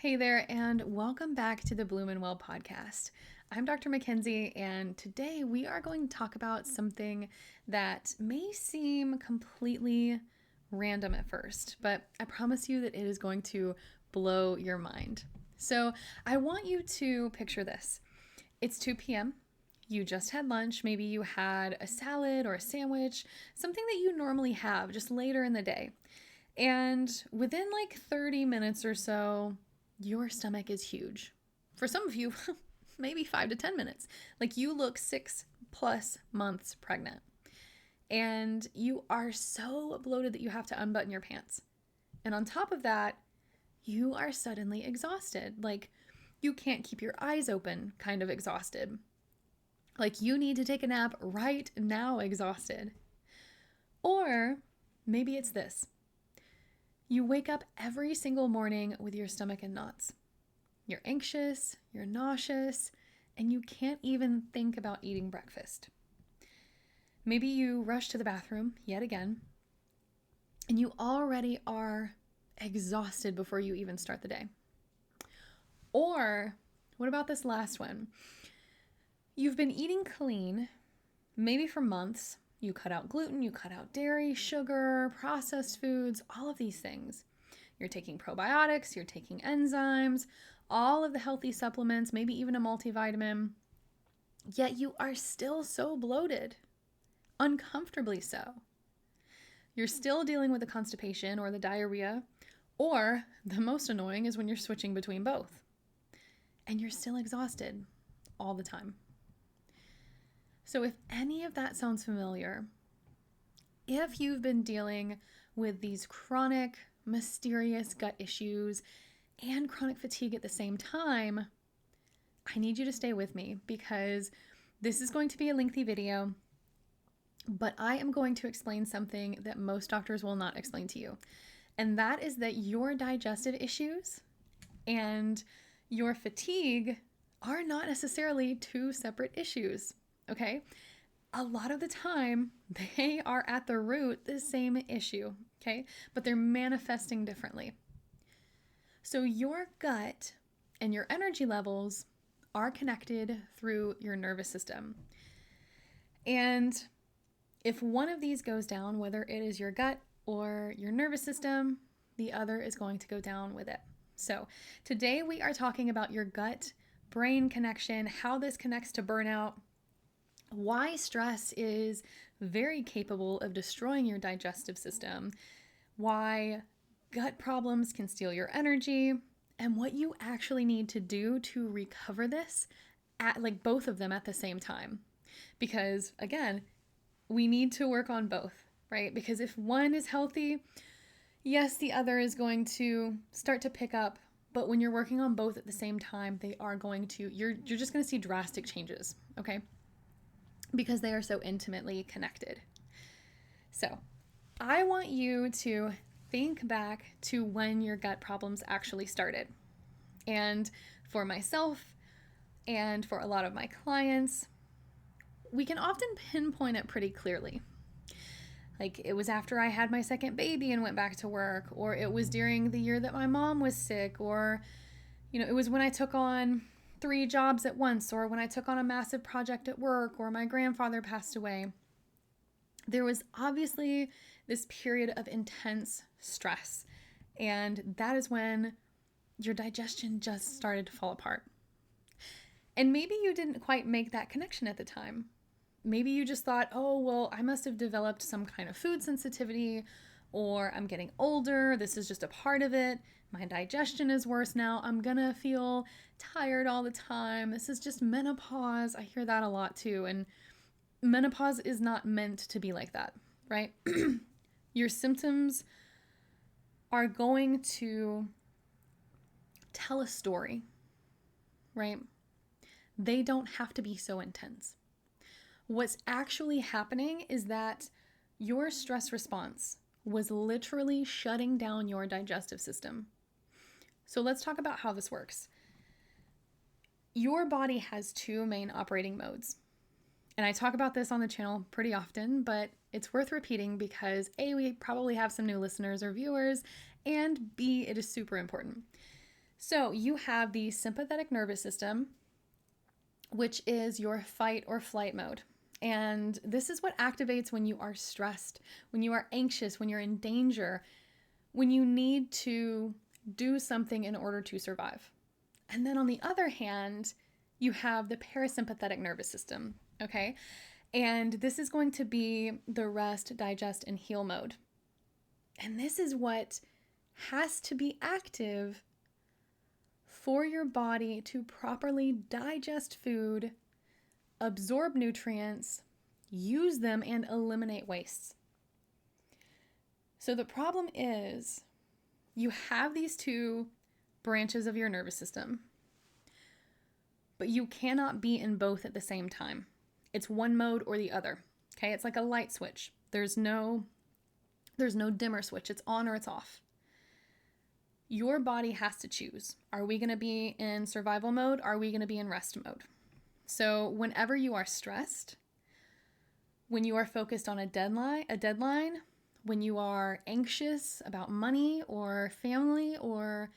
Hey there, and welcome back to the Bloom and Well podcast. I'm Dr. Mackenzie, and today we are going to talk about something that may seem completely random at first, but I promise you that it is going to blow your mind. So, I want you to picture this. It's 2 p.m. You just had lunch. Maybe you had a salad or a sandwich, something that you normally have just later in the day. And within like 30 minutes or so, your stomach is huge. For some of you, maybe 5 to 10 minutes. Like you look 6+ months pregnant. And you are so bloated that you have to unbutton your pants. And on top of that, you are suddenly exhausted. Like you can't keep your eyes open, kind of exhausted. Like you need to take a nap right now, exhausted. Or maybe it's this. You wake up every single morning with your stomach in knots. You're anxious, you're nauseous, and you can't even think about eating breakfast. Maybe you rush to the bathroom yet again, and you already are exhausted before you even start the day. Or, what about this last one? You've been eating clean, maybe for months. You cut out gluten, you cut out dairy, sugar, processed foods, all of these things. You're taking probiotics, you're taking enzymes, all of the healthy supplements, maybe even a multivitamin. Yet you are still so bloated, uncomfortably so. You're still dealing with the constipation or the diarrhea, or the most annoying is when you're switching between both. And you're still exhausted all the time. So if any of that sounds familiar, if you've been dealing with these chronic, mysterious gut issues and chronic fatigue at the same time, I need you to stay with me because this is going to be a lengthy video, but I am going to explain something that most doctors will not explain to you. And that is that your digestive issues and your fatigue are not necessarily two separate issues. Okay, a lot of the time they are at the root the same issue, okay, but they're manifesting differently. So your gut and your energy levels are connected through your nervous system. And if one of these goes down, whether it is your gut or your nervous system, the other is going to go down with it. So today we are talking about your gut-brain connection, how this connects to burnout, why stress is very capable of destroying your digestive system, why gut problems can steal your energy, and what you actually need to do to recover this at like both of them at the same time. Because again, we need to work on both, right? Because if one is healthy, yes, the other is going to start to pick up, but when you're working on both at the same time, they are going to, you're just going to see drastic changes, okay? Because they are so intimately connected. So I want you to think back to when your gut problems actually started. And for myself and for a lot of my clients, we can often pinpoint it pretty clearly. Like it was after I had my second baby and went back to work, or it was during the year that my mom was sick, or, it was when I took on 3 jobs at once, or when I took on a massive project at work, or my grandfather passed away. There was obviously this period of intense stress, and that is when your digestion just started to fall apart. And maybe you didn't quite make that connection at the time. Maybe you just thought, oh, well, I must have developed some kind of food sensitivity, or I'm getting older, this is just a part of it. My digestion is worse now. I'm gonna feel tired all the time. This is just menopause. I hear that a lot too. And menopause is not meant to be like that, right? Your symptoms are going to tell a story, right? They don't have to be so intense. What's actually happening is that your stress response was literally shutting down your digestive system. So let's talk about how this works. Your body has 2 main operating modes. And I talk about this on the channel pretty often, but it's worth repeating because A, we probably have some new listeners or viewers, and B, it is super important. So you have the sympathetic nervous system, which is your fight or flight mode. And this is what activates when you are stressed, when you are anxious, when you're in danger, when you need to do something in order to survive. And then on the other hand, you have the parasympathetic nervous system, okay? And this is going to be the rest, digest, and heal mode. And this is what has to be active for your body to properly digest food, absorb nutrients, use them, and eliminate wastes. So the problem is you have these two branches of your nervous system, but you cannot be in both at the same time. It's one mode or the other. Okay, it's like a light switch. There's no dimmer switch. It's on or it's off. Your body has to choose. Are we going to be in survival mode? Are we going to be in rest mode? So whenever you are stressed, when you are focused on a deadline, when you are anxious about money or family, or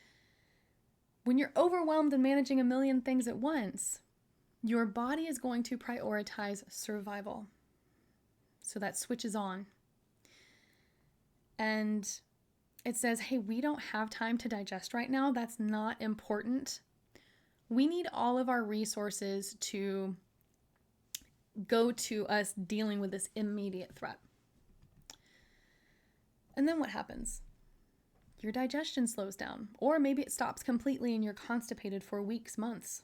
when you're overwhelmed and managing a million things at once, your body is going to prioritize survival. So that switches on. And it says, hey, we don't have time to digest right now. That's not important. We need all of our resources to go to us dealing with this immediate threat. And then what happens? Your digestion slows down, or maybe it stops completely and you're constipated for weeks, months.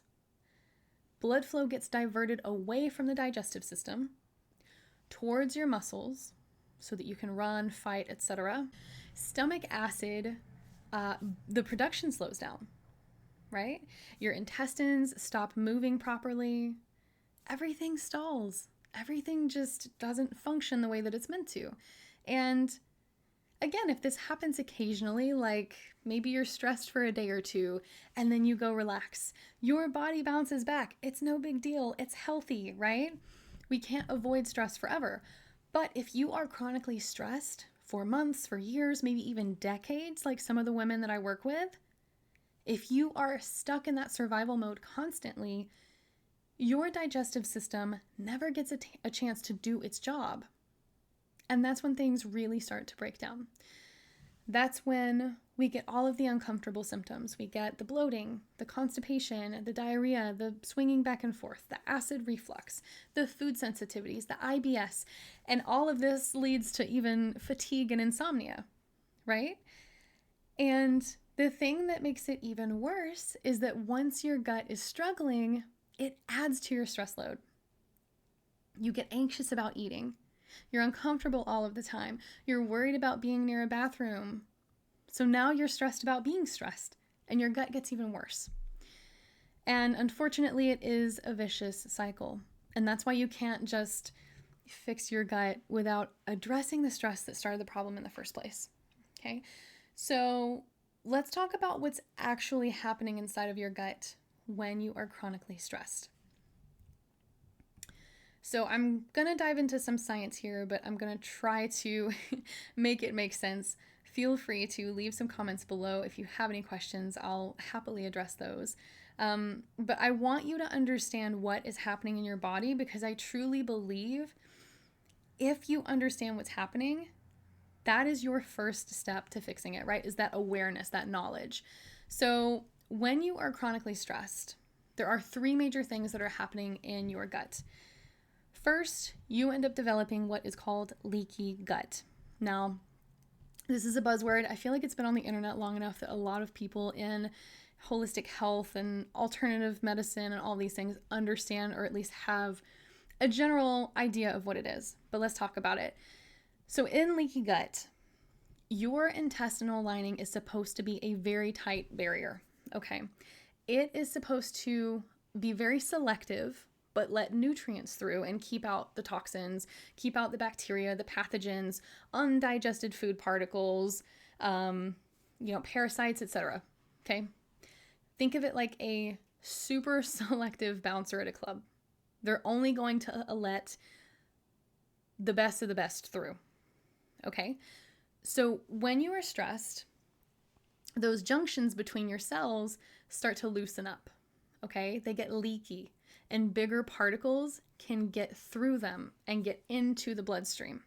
Blood flow gets diverted away from the digestive system towards your muscles so that you can run, fight, etc. Stomach acid, the production slows down, right? Your intestines stop moving properly. Everything stalls. Everything just doesn't function the way that it's meant to. And again, if this happens occasionally, like maybe you're stressed for a day or two and then you go relax, your body bounces back. It's no big deal. It's healthy, right? We can't avoid stress forever. But if you are chronically stressed for months, for years, maybe even decades, like some of the women that I work with, if you are stuck in that survival mode constantly, your digestive system never gets a chance to do its job. And that's when things really start to break down. That's when we get all of the uncomfortable symptoms. We get the bloating, the constipation, the diarrhea, the swinging back and forth, the acid reflux, the food sensitivities, the IBS, and all of this leads to even fatigue and insomnia, right? And the thing that makes it even worse is that once your gut is struggling, it adds to your stress load. You get anxious about eating. You're uncomfortable all of the time. You're worried about being near a bathroom. So now you're stressed about being stressed, and your gut gets even worse. And unfortunately, it is a vicious cycle. And that's why you can't just fix your gut without addressing the stress that started the problem in the first place. Okay? So let's talk about what's actually happening inside of your gut when you are chronically stressed. So I'm going to dive into some science here, but I'm going to try to make it make sense. Feel free to leave some comments below. If you have any questions, I'll happily address those. But I want you to understand what is happening in your body, because I truly believe if you understand what's happening, that is your first step to fixing it, right? Is that awareness, that knowledge. So when you are chronically stressed, there are three major things that are happening in your gut. First, you end up developing what is called leaky gut. Now, this is a buzzword. I feel like it's been on the internet long enough that a lot of people in holistic health and alternative medicine and all these things understand, or at least have a general idea of what it is. But let's talk about it. So in leaky gut, your intestinal lining is supposed to be a very tight barrier, okay? It is supposed to be very selective, but let nutrients through and keep out the toxins, keep out the bacteria, the pathogens, undigested food particles, parasites, etc. Okay? Think of it like a super selective bouncer at a club. They're only going to let the best of the best through. Okay? So when you are stressed, those junctions between your cells start to loosen up, okay? They get leaky, and bigger particles can get through them and get into the bloodstream.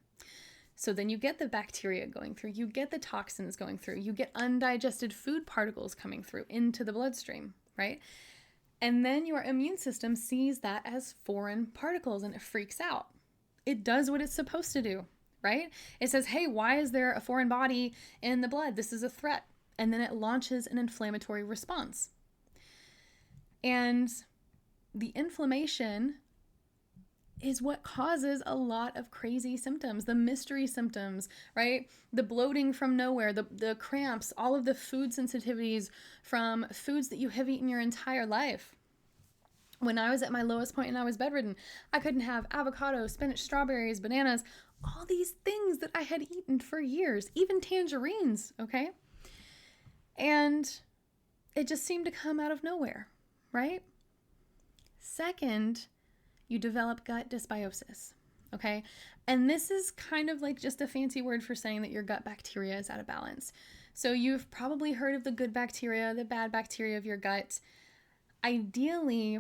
So then you get the bacteria going through, you get the toxins going through, you get undigested food particles coming through into the bloodstream, right? And then your immune system sees that as foreign particles and it freaks out. It does what it's supposed to do, right? It says, hey, why is there a foreign body in the blood? This is a threat. And then it launches an inflammatory response. And the inflammation is what causes a lot of crazy symptoms, the mystery symptoms, right? The bloating from nowhere, the cramps, all of the food sensitivities from foods that you have eaten your entire life. When I was at my lowest point and I was bedridden, I couldn't have avocado, spinach, strawberries, bananas, all these things that I had eaten for years, even tangerines, okay? And it just seemed to come out of nowhere, right? Second, you develop gut dysbiosis, okay? And this is kind of like just a fancy word for saying that your gut bacteria is out of balance. So you've probably heard of the good bacteria, the bad bacteria of your gut. Ideally,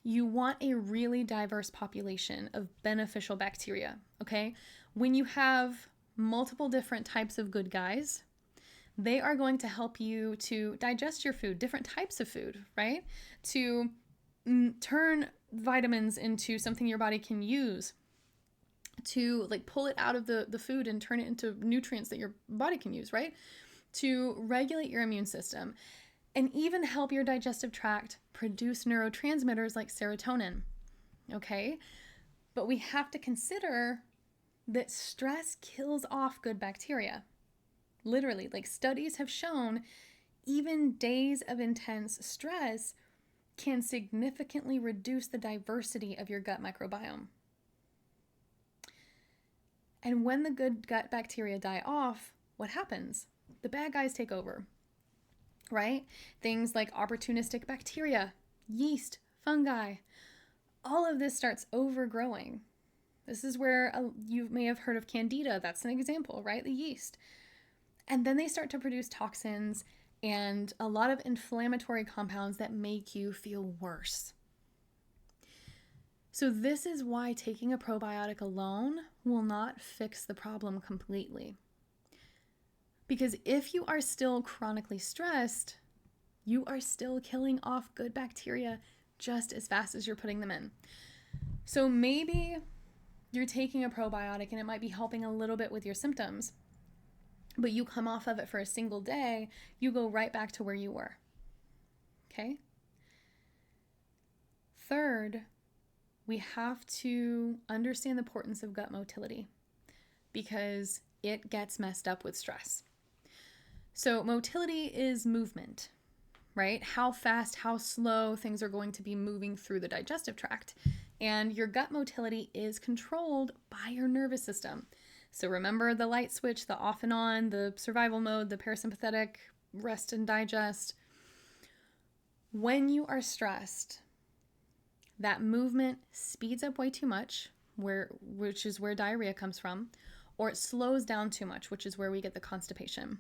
you want a really diverse population of beneficial bacteria, okay? When you have multiple different types of good guys, they are going to help you to digest your food, different types of food, right? To turn vitamins into something your body can use, to like pull it out of the food and turn it into nutrients that your body can use, right? To regulate your immune system and even help your digestive tract produce neurotransmitters like serotonin, okay? But we have to consider that stress kills off good bacteria. Literally, like studies have shown even days of intense stress can significantly reduce the diversity of your gut microbiome. And when the good gut bacteria die off, what happens? The bad guys take over, right? Things like opportunistic bacteria, yeast, fungi, all of this starts overgrowing. This is where you may have heard of candida. That's an example, right? The yeast. And then they start to produce toxins and a lot of inflammatory compounds that make you feel worse. So this is why taking a probiotic alone will not fix the problem completely. Because if you are still chronically stressed, you are still killing off good bacteria just as fast as you're putting them in. So maybe you're taking a probiotic and it might be helping a little bit with your symptoms, but you come off of it for a single day, you go right back to where you were. Okay? Third, we have to understand the importance of gut motility because it gets messed up with stress. So motility is movement, right? How fast, how slow things are going to be moving through the digestive tract. And your gut motility is controlled by your nervous system. So remember the light switch, the off and on, the survival mode, the parasympathetic, rest and digest. When you are stressed, that movement speeds up way too much, which is where diarrhea comes from, or it slows down too much, which is where we get the constipation.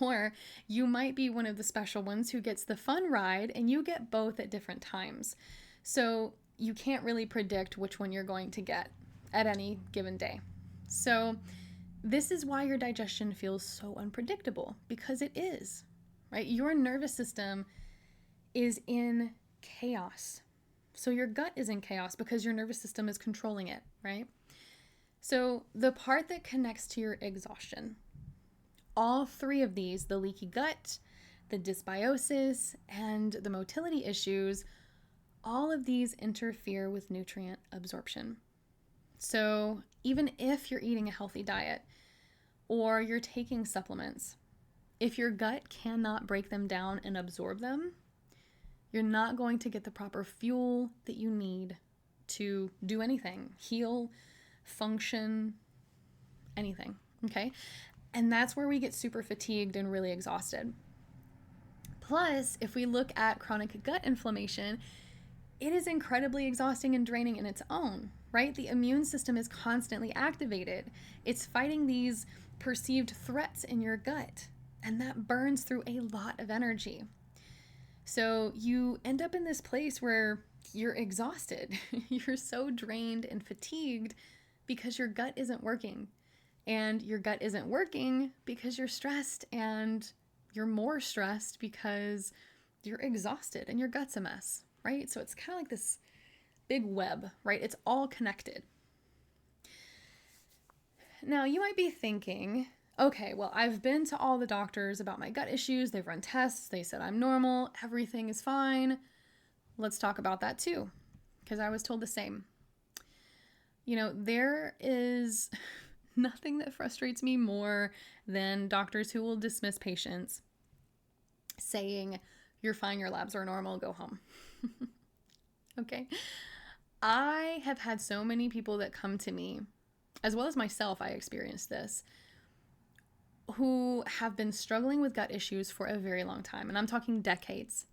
Or you might be one of the special ones who gets the fun ride and you get both at different times. So you can't really predict which one you're going to get at any given day. So this is why your digestion feels so unpredictable, because it is, right? Your nervous system is in chaos. So your gut is in chaos because your nervous system is controlling it, right? So the part that connects to your exhaustion, all three of these, the leaky gut, the dysbiosis, and the motility issues, all of these interfere with nutrient absorption. So even if you're eating a healthy diet or you're taking supplements, if your gut cannot break them down and absorb them, you're not going to get the proper fuel that you need to do anything, heal, function, anything, okay? And that's where we get super fatigued and really exhausted. Plus, if we look at chronic gut inflammation, it is incredibly exhausting and draining in its own, right? The immune system is constantly activated. It's fighting these perceived threats in your gut. and that burns through a lot of energy. So you end up in this place where you're exhausted. You're so drained and fatigued because your gut isn't working. And your gut isn't working because you're stressed, and you're more stressed because you're exhausted and your gut's a mess, right? So it's kind of like this big web, right? It's all connected. Now, you might be thinking, okay, well, I've been to all the doctors about my gut issues. They've run tests. They said I'm normal. Everything is fine. Let's talk about that too, because I was told the same. There is nothing that frustrates me more than doctors who will dismiss patients saying, "You're fine, your labs are normal, go home." Okay. I have had so many people that come to me, as well as myself, I experienced this, who have been struggling with gut issues for a very long time. And I'm talking decades,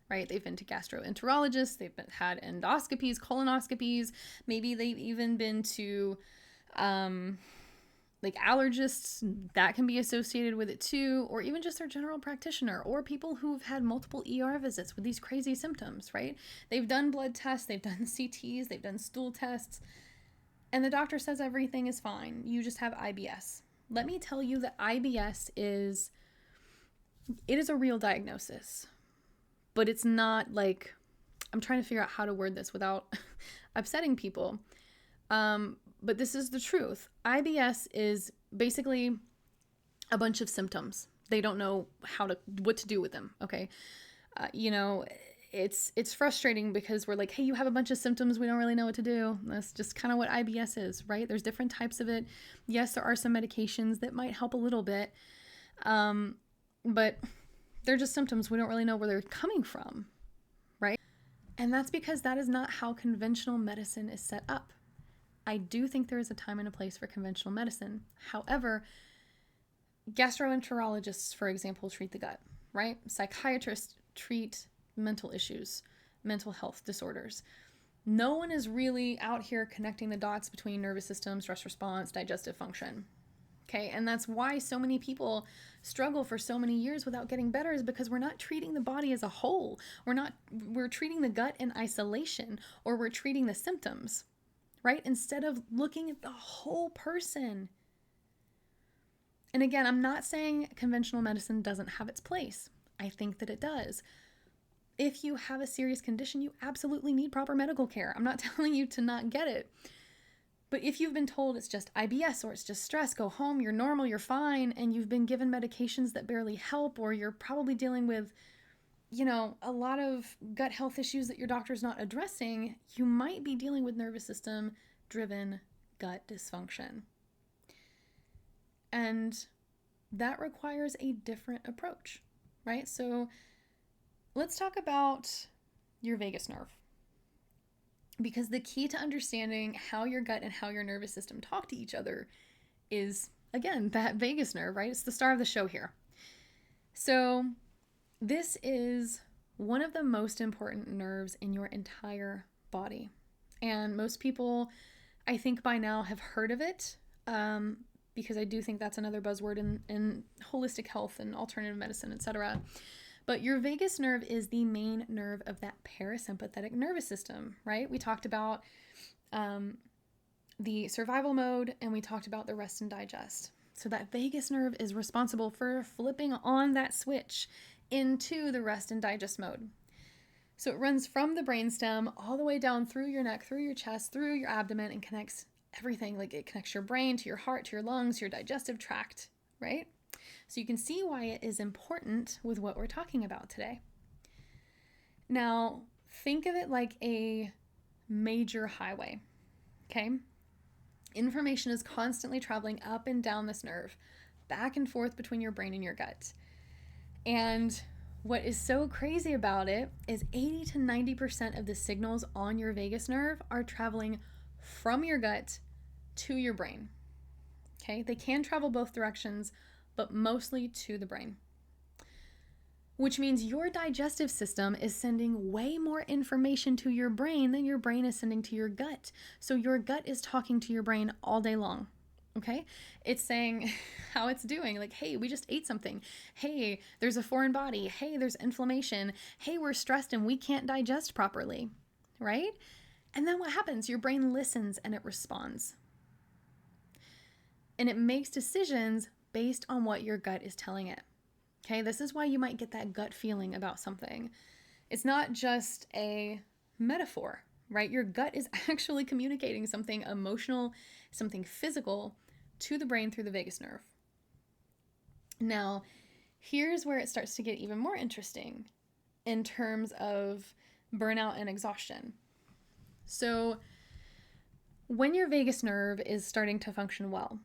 right? They've been to gastroenterologists, they've had endoscopies, colonoscopies, maybe they've even been to allergists that can be associated with it too, or even just their general practitioner, or people who've had multiple ER visits with these crazy symptoms, right? They've done blood tests, they've done CTs, they've done stool tests, and the doctor says everything is fine. You just have IBS. Let me tell you that IBS is a real diagnosis, but it's not like, I'm trying to figure out how to word this without upsetting people. But this is the truth. IBS is basically a bunch of symptoms. They don't know what to do with them. Okay. It's frustrating because we're like, hey, you have a bunch of symptoms. We don't really know what to do. That's just kind of what IBS is, right? There's different types of it. Yes, there are some medications that might help a little bit. But they're just symptoms. We don't really know where they're coming from, right? And that's because that is not how conventional medicine is set up. I do think there is a time and a place for conventional medicine. However, gastroenterologists, for example, treat the gut, right? Psychiatrists treat mental issues, mental health disorders. No one is really out here connecting the dots between nervous system, stress response, digestive function. Okay, and that's why so many people struggle for so many years without getting better, is because we're not treating the body as a whole. We're treating the gut in isolation, or we're treating the symptoms, right? Instead of looking at the whole person. And again, I'm not saying conventional medicine doesn't have its place. I think that it does. If you have a serious condition, you absolutely need proper medical care. I'm not telling you to not get it. But if you've been told it's just IBS or it's just stress, go home, you're normal, you're fine, and you've been given medications that barely help, or you're probably dealing with, a lot of gut health issues that your doctor's not addressing, you might be dealing with nervous system driven gut dysfunction. And that requires a different approach, right? So let's talk about your vagus nerve. Because the key to understanding how your gut and how your nervous system talk to each other is, again, that vagus nerve, right? It's the star of the show here. So this is one of the most important nerves in your entire body. And most people, I think by now, have heard of it, because I do think that's another buzzword in holistic health and alternative medicine, etc. But your vagus nerve is the main nerve of that parasympathetic nervous system, right? We talked about the survival mode, and we talked about the rest and digest. So that vagus nerve is responsible for flipping on that switch into the rest and digest mode. So it runs from the brainstem all the way down through your neck, through your chest, through your abdomen, and connects everything. Like, it connects your brain to your heart, to your lungs, your digestive tract, right? So you can see why it is important with what we're talking about today. Now, think of it like a major highway, okay? Information is constantly traveling up and down this nerve, back and forth between your brain and your gut. And what is so crazy about it is 80 to 90% of the signals on your vagus nerve are traveling from your gut to your brain, okay? They can travel both directions, but mostly to the brain. Which means your digestive system is sending way more information to your brain than your brain is sending to your gut. So your gut is talking to your brain all day long, Okay. It's saying how it's doing. Like, hey, we just ate something. Hey, there's a foreign body. Hey, there's inflammation. Hey, we're stressed and we can't digest properly. Right? And then what happens? Your brain listens and it responds. And it makes decisions based on what your gut is telling it. Okay. This is why you might get that gut feeling about something. It's not just a metaphor, right? Your gut is actually communicating something emotional, something physical to the brain through the vagus nerve. Now, here's where it starts to get even more interesting in terms of burnout and exhaustion. So, when your vagus nerve is starting to function well,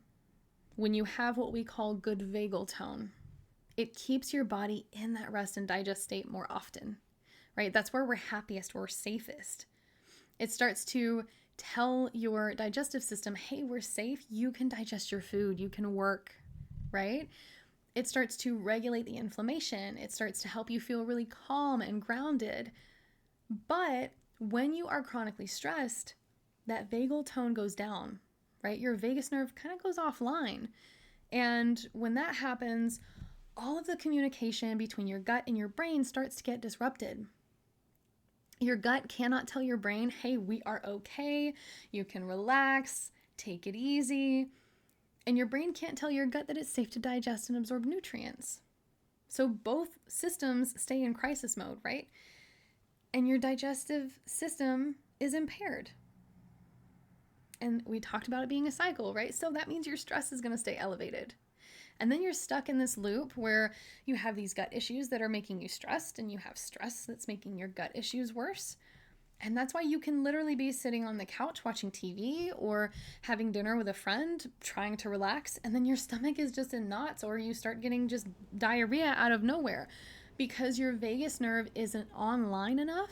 when you have what we call good vagal tone, it keeps your body in that rest and digest state more often, right? That's where we're happiest, we're safest. It starts to tell your digestive system, hey, we're safe. You can digest your food. You can work, right? It starts to regulate the inflammation. It starts to help you feel really calm and grounded. But when you are chronically stressed, that vagal tone goes down, right? Your vagus nerve kind of goes offline. And when that happens, all of the communication between your gut and your brain starts to get disrupted. Your gut cannot tell your brain, hey, we are okay, you can relax, take it easy. And your brain can't tell your gut that it's safe to digest and absorb nutrients. So both systems stay in crisis mode, right? And your digestive system is impaired. And we talked about it being a cycle, right? So that means your stress is going to stay elevated. And then you're stuck in this loop where you have these gut issues that are making you stressed, and you have stress that's making your gut issues worse. And that's why you can literally be sitting on the couch watching TV or having dinner with a friend, trying to relax, and then your stomach is just in knots, or you start getting just diarrhea out of nowhere because your vagus nerve isn't online enough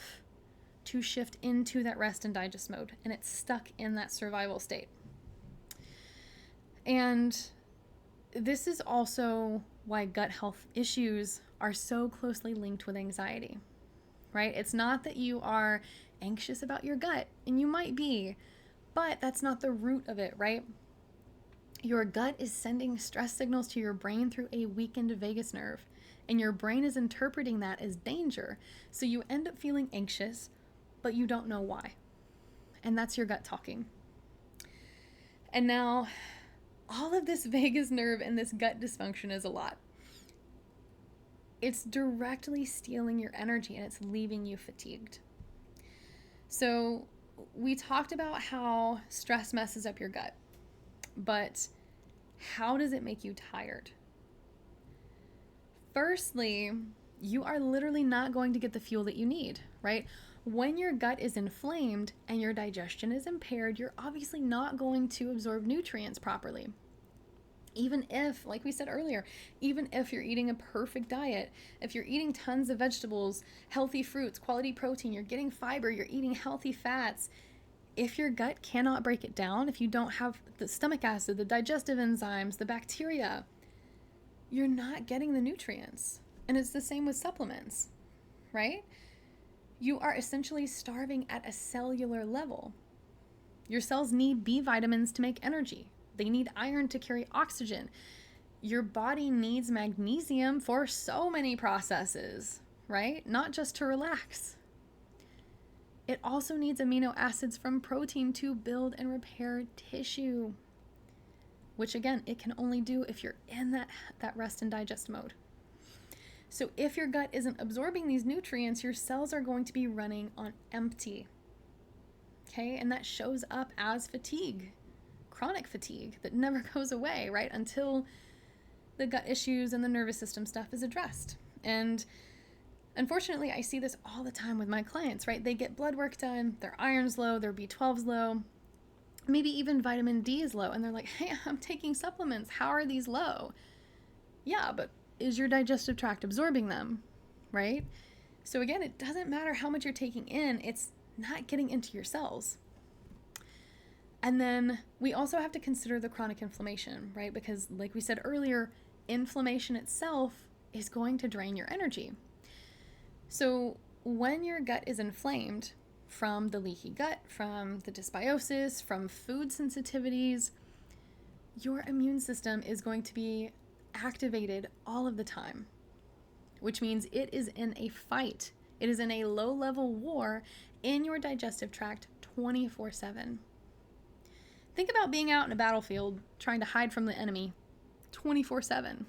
to shift into that rest and digest mode, and it's stuck in that survival state. And this is also why gut health issues are so closely linked with anxiety, right? It's not that you are anxious about your gut, and you might be, but that's not the root of it, right? Your gut is sending stress signals to your brain through a weakened vagus nerve, and your brain is interpreting that as danger. So you end up feeling anxious, but you don't know why. And that's your gut talking. And now, all of this vagus nerve and this gut dysfunction is a lot. It's directly stealing your energy and it's leaving you fatigued. So we talked about how stress messes up your gut, but how does it make you tired? Firstly, you are literally not going to get the fuel that you need, right? When your gut is inflamed and your digestion is impaired, you're obviously not going to absorb nutrients properly. Even if, like we said earlier, even if you're eating a perfect diet, if you're eating tons of vegetables, healthy fruits, quality protein, you're getting fiber, you're eating healthy fats, if your gut cannot break it down, if you don't have the stomach acid, the digestive enzymes, the bacteria, you're not getting the nutrients. And it's the same with supplements, right? You are essentially starving at a cellular level. Your cells need B vitamins to make energy. They need iron to carry oxygen. Your body needs magnesium for so many processes, right? Not just to relax. It also needs amino acids from protein to build and repair tissue, which again, it can only do if you're in that rest and digest mode. So if your gut isn't absorbing these nutrients, your cells are going to be running on empty. Okay, and that shows up as fatigue, chronic fatigue that never goes away, right? Until the gut issues and the nervous system stuff is addressed. And unfortunately, I see this all the time with my clients, right? They get blood work done, their iron's low, their B12's low, maybe even vitamin D is low, and they're like, hey, I'm taking supplements. How are these low? Yeah, but is your digestive tract absorbing them, right? So again, it doesn't matter how much you're taking in, it's not getting into your cells. And then we also have to consider the chronic inflammation, right? Because like we said earlier, inflammation itself is going to drain your energy. So when your gut is inflamed from the leaky gut, from the dysbiosis, from food sensitivities, your immune system is going to be activated all of the time, which means it is in a fight. It is in a low-level war in your digestive tract 24/7. Think about being out in a battlefield trying to hide from the enemy 24/7.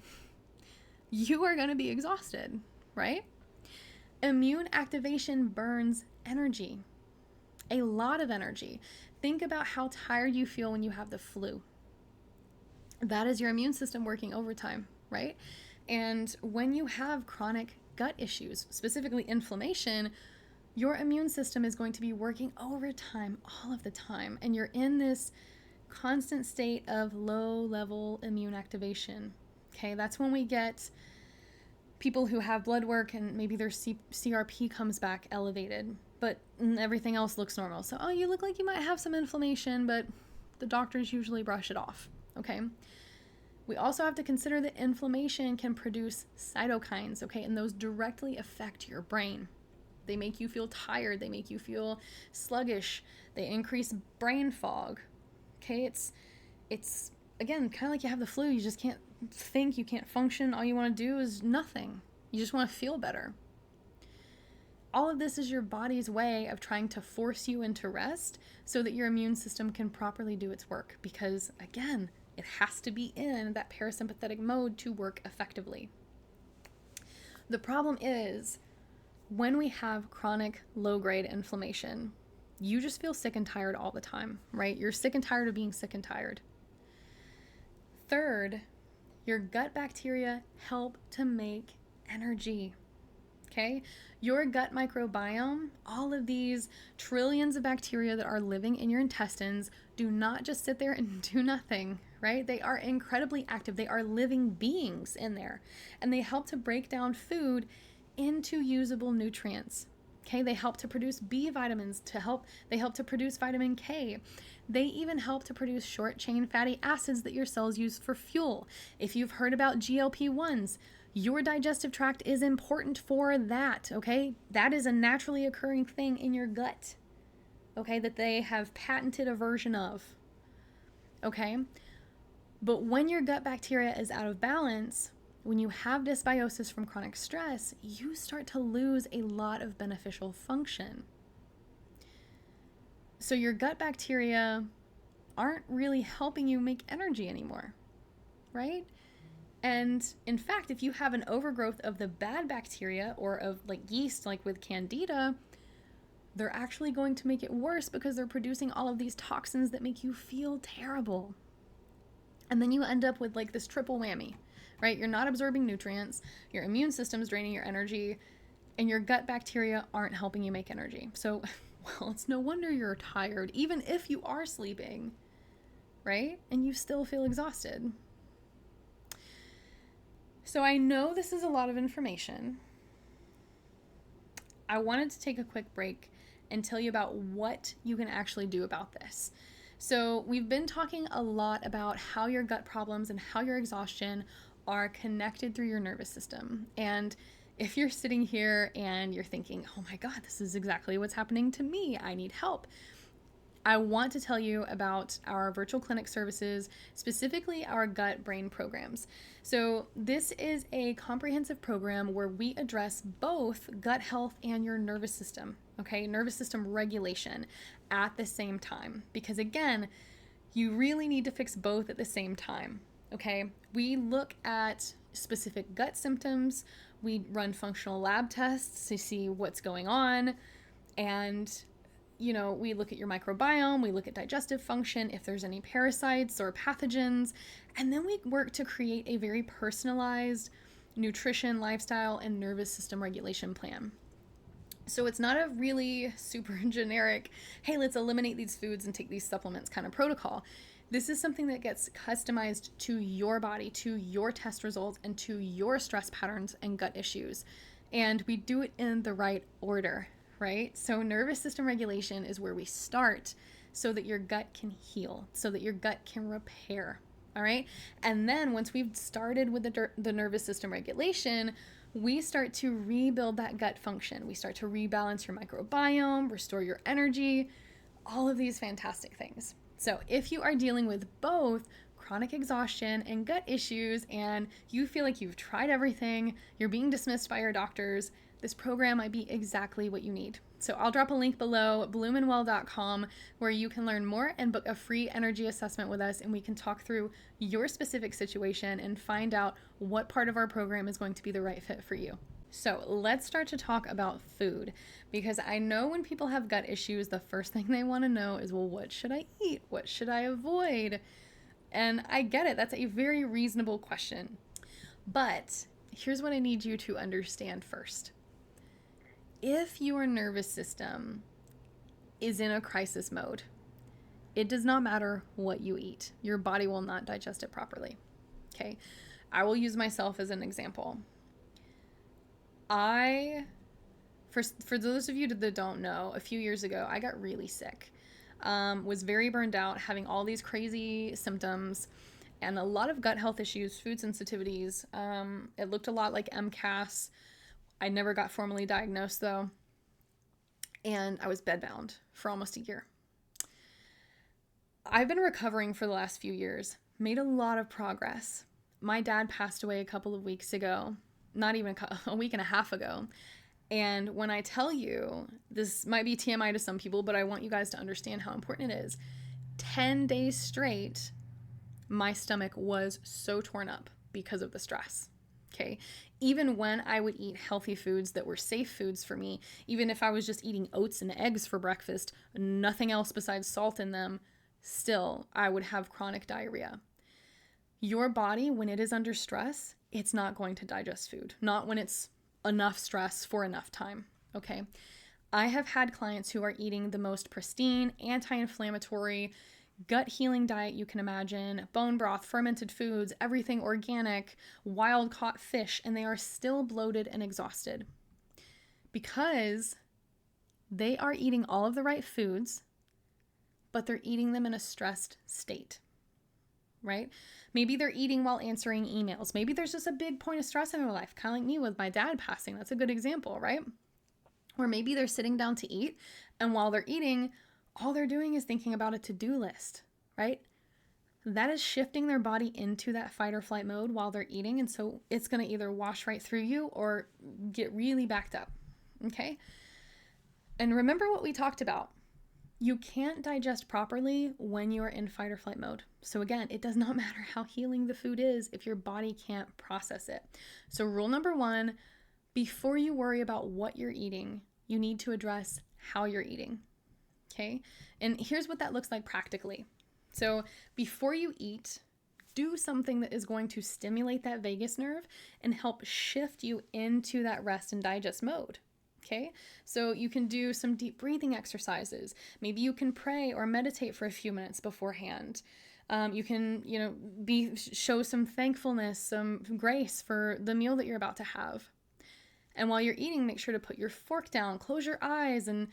You are going to be exhausted, right? Immune activation burns energy, a lot of energy. Think about how tired you feel when you have the flu. That is your immune system working overtime, right? And when you have chronic gut issues, specifically inflammation, your immune system is going to be working overtime all of the time. And you're in this constant state of low-level immune activation. Okay, that's when we get people who have blood work and maybe their CRP comes back elevated, but everything else looks normal. So, oh, you look like you might have some inflammation, but the doctors usually brush it off, okay? We also have to consider that inflammation can produce cytokines, okay? And those directly affect your brain. They make you feel tired. They make you feel sluggish. They increase brain fog, okay? It's again, kind of like you have the flu. You just can't think, you can't function. All you want to do is nothing. You just want to feel better. All of this is your body's way of trying to force you into rest so that your immune system can properly do its work, because again, it has to be in that parasympathetic mode to work effectively. The problem is when we have chronic low-grade inflammation, you just feel sick and tired all the time, right? You're sick and tired of being sick and tired. Third, your gut bacteria help to make energy, okay? Your gut microbiome, all of these trillions of bacteria that are living in your intestines, do not just sit there and do nothing, right? They are incredibly active. They are living beings in there, and they help to break down food into usable nutrients. Okay, they help to produce B vitamins, they help to produce vitamin K. They even help to produce short chain fatty acids that your cells use for fuel. If you've heard about GLP-1s, your digestive tract is important for that, okay? That is a naturally occurring thing in your gut, okay, that they have patented a version of, okay? But when your gut bacteria is out of balance, when you have dysbiosis from chronic stress, you start to lose a lot of beneficial function. So your gut bacteria aren't really helping you make energy anymore, right? And in fact, if you have an overgrowth of the bad bacteria or of like yeast, like with Candida, they're actually going to make it worse because they're producing all of these toxins that make you feel terrible. And then you end up with like this triple whammy, right? You're not absorbing nutrients, your immune system's draining your energy, and your gut bacteria aren't helping you make energy. So, well, it's no wonder you're tired, even if you are sleeping, right? And you still feel exhausted. So I know this is a lot of information. I wanted to take a quick break and tell you about what you can actually do about this. So we've been talking a lot about how your gut problems and how your exhaustion are connected through your nervous system. And if you're sitting here and you're thinking, oh my God, this is exactly what's happening to me, I need help, I want to tell you about our virtual clinic services, specifically our gut brain programs. So this is a comprehensive program where we address both gut health and your nervous system, okay? Nervous system regulation at the same time. Because again, you really need to fix both at the same time, okay? We look at specific gut symptoms, we run functional lab tests to see what's going on, and we look at your microbiome, we look at digestive function, if there's any parasites or pathogens, and then we work to create a very personalized nutrition, lifestyle, and nervous system regulation plan. So it's not a really super generic, hey, let's eliminate these foods and take these supplements kind of protocol. This is something that gets customized to your body, to your test results, and to your stress patterns and gut issues. And we do it in the right order, right? So nervous system regulation is where we start so that your gut can heal, so that your gut can repair, all right? And then once we've started with the nervous system regulation, we start to rebuild that gut function. We start to rebalance your microbiome, restore your energy, all of these fantastic things. So if you are dealing with both chronic exhaustion and gut issues, and you feel like you've tried everything, you're being dismissed by your doctors, this program might be exactly what you need. So I'll drop a link below, bloomandwell.com, where you can learn more and book a free energy assessment with us, and we can talk through your specific situation and find out what part of our program is going to be the right fit for you. So let's start to talk about food, because I know when people have gut issues, the first thing they want to know is, well, what should I eat? What should I avoid? And I get it. That's a very reasonable question. But here's what I need you to understand first. If your nervous system is in a crisis mode, it does not matter what you eat. Your body will not digest it properly. Okay? I will use myself as an example. For those of you that don't know, a few years ago, I got really sick. Was very burned out, having all these crazy symptoms and a lot of gut health issues, food sensitivities. It looked a lot like MCAS. I never got formally diagnosed though. And I was bedbound for almost a year. I've been recovering for the last few years, made a lot of progress. My dad passed away a couple of weeks ago, not even a week and a half ago. And when I tell you, this might be TMI to some people, but I want you guys to understand how important it is. 10 days straight, my stomach was so torn up because of the stress. Okay. Even when I would eat healthy foods that were safe foods for me, even if I was just eating oats and eggs for breakfast, nothing else besides salt in them, still I would have chronic diarrhea. Your body, when it is under stress, it's not going to digest food. Not when it's enough stress for enough time. Okay. I have had clients who are eating the most pristine, anti-inflammatory, gut healing diet you can imagine, bone broth, fermented foods, everything organic, wild caught fish, and they are still bloated and exhausted because they are eating all of the right foods, but they're eating them in a stressed state, right? Maybe they're eating while answering emails. Maybe there's just a big point of stress in their life, kind of like me with my dad passing. That's a good example, right? Or maybe they're sitting down to eat, and while they're eating, all they're doing is thinking about a to-do list, right? That is shifting their body into that fight or flight mode while they're eating. And so it's going to either wash right through you or get really backed up. Okay. And remember what we talked about. You can't digest properly when you are in fight or flight mode. So again, it does not matter how healing the food is if your body can't process it. So rule number 1, before you worry about what you're eating, you need to address how you're eating. Okay. And here's what that looks like practically. So before you eat, do something that is going to stimulate that vagus nerve and help shift you into that rest and digest mode. Okay. So you can do some deep breathing exercises. Maybe you can pray or meditate for a few minutes beforehand. You can, show some thankfulness, some grace for the meal that you're about to have. And while you're eating, make sure to put your fork down, close your eyes, and